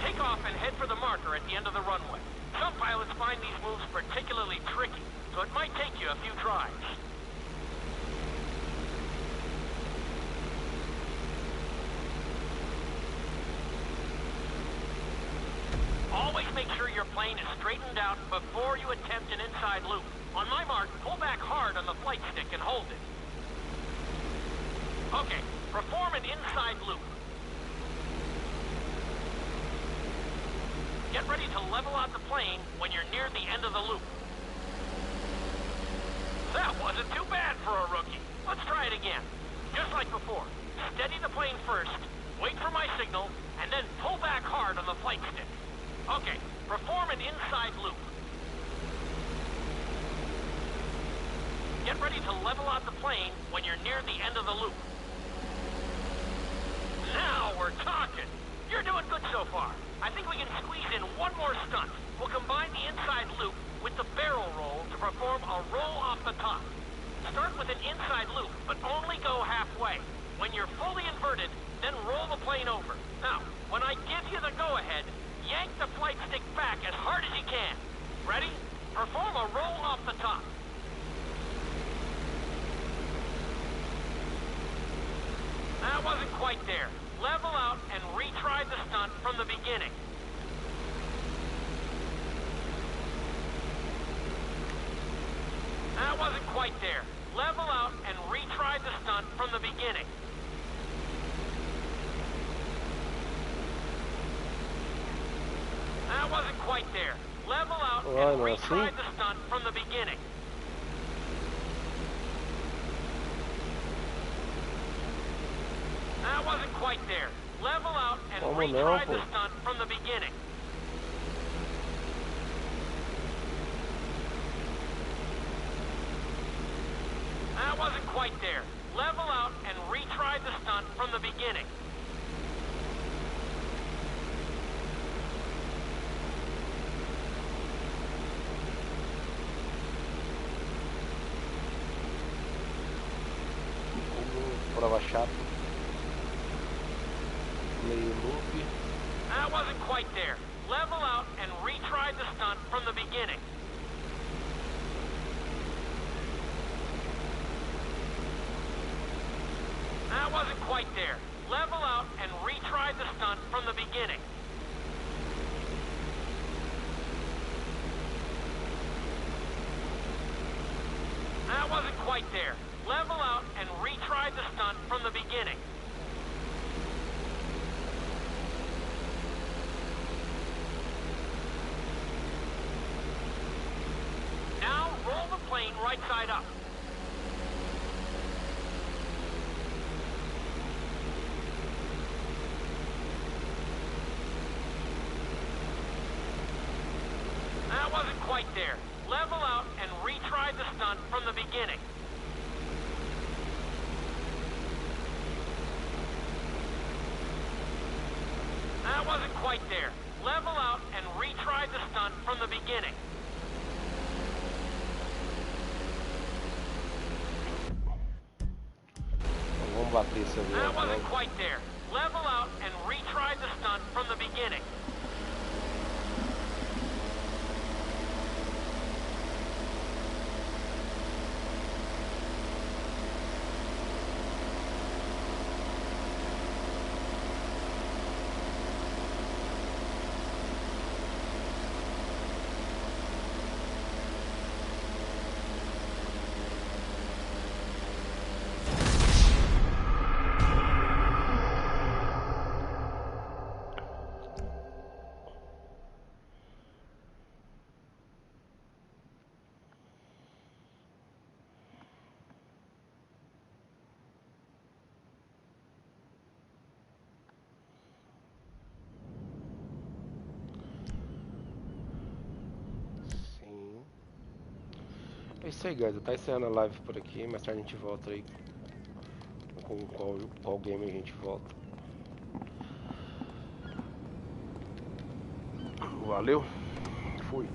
Take off and head for the marker at the end of the runway. Some pilots find these moves particularly tricky, so it might take you a few tries. Always make sure your plane is straightened out before you attempt an inside loop. On my mark, pull back hard on the flight stick and hold it. Okay, perform an inside loop. Get ready to level out the plane when you're near the end of the loop. That wasn't too bad for a rookie. Let's try it again. Just like before. Steady the plane first, wait for my signal, and then pull back hard on the flight stick. Okay, perform an inside loop. Get ready to level out the plane when you're near the end of the loop. Now we're talking. You're doing good so far. I think we can squeeze in one more stunt. We'll combine the inside loop with the barrel roll to perform a roll off the top. Start with an inside loop, but only go halfway. When you're fully inverted, then roll the plane over. Now, when I give you the go-ahead, yank the flight stick back as hard as you can. Ready? Perform a roll off the top. That wasn't quite there. Level out and retry the stunt from the beginning. That wasn't quite there. Level out and retry the stunt from the beginning. That wasn't quite there. Level out and retry the stunt from the beginning. That wasn't quite there. Level out and retry the stunt from the beginning. That wasn't quite there. Level out and retry the stunt from the beginning. Prova chata. Meio loop. That wasn't quite there. Level out and retry the stunt from the beginning. That wasn't quite there. Level out and retry the stunt from the beginning. That wasn't quite there. Level out and retry the stunt from the beginning. Now roll the plane right side up. That wasn't quite there. Level out and retry the stunt beginning. That wasn't quite there. Level out and retry the stunt from the beginning. Vamos bater esse avião. That wasn't quite there. Level out and retry the stunt from the beginning. É isso aí, guys. Tá encerrando a live por aqui. Mais tarde a gente volta aí. Com qual game a gente volta. Valeu. Fui.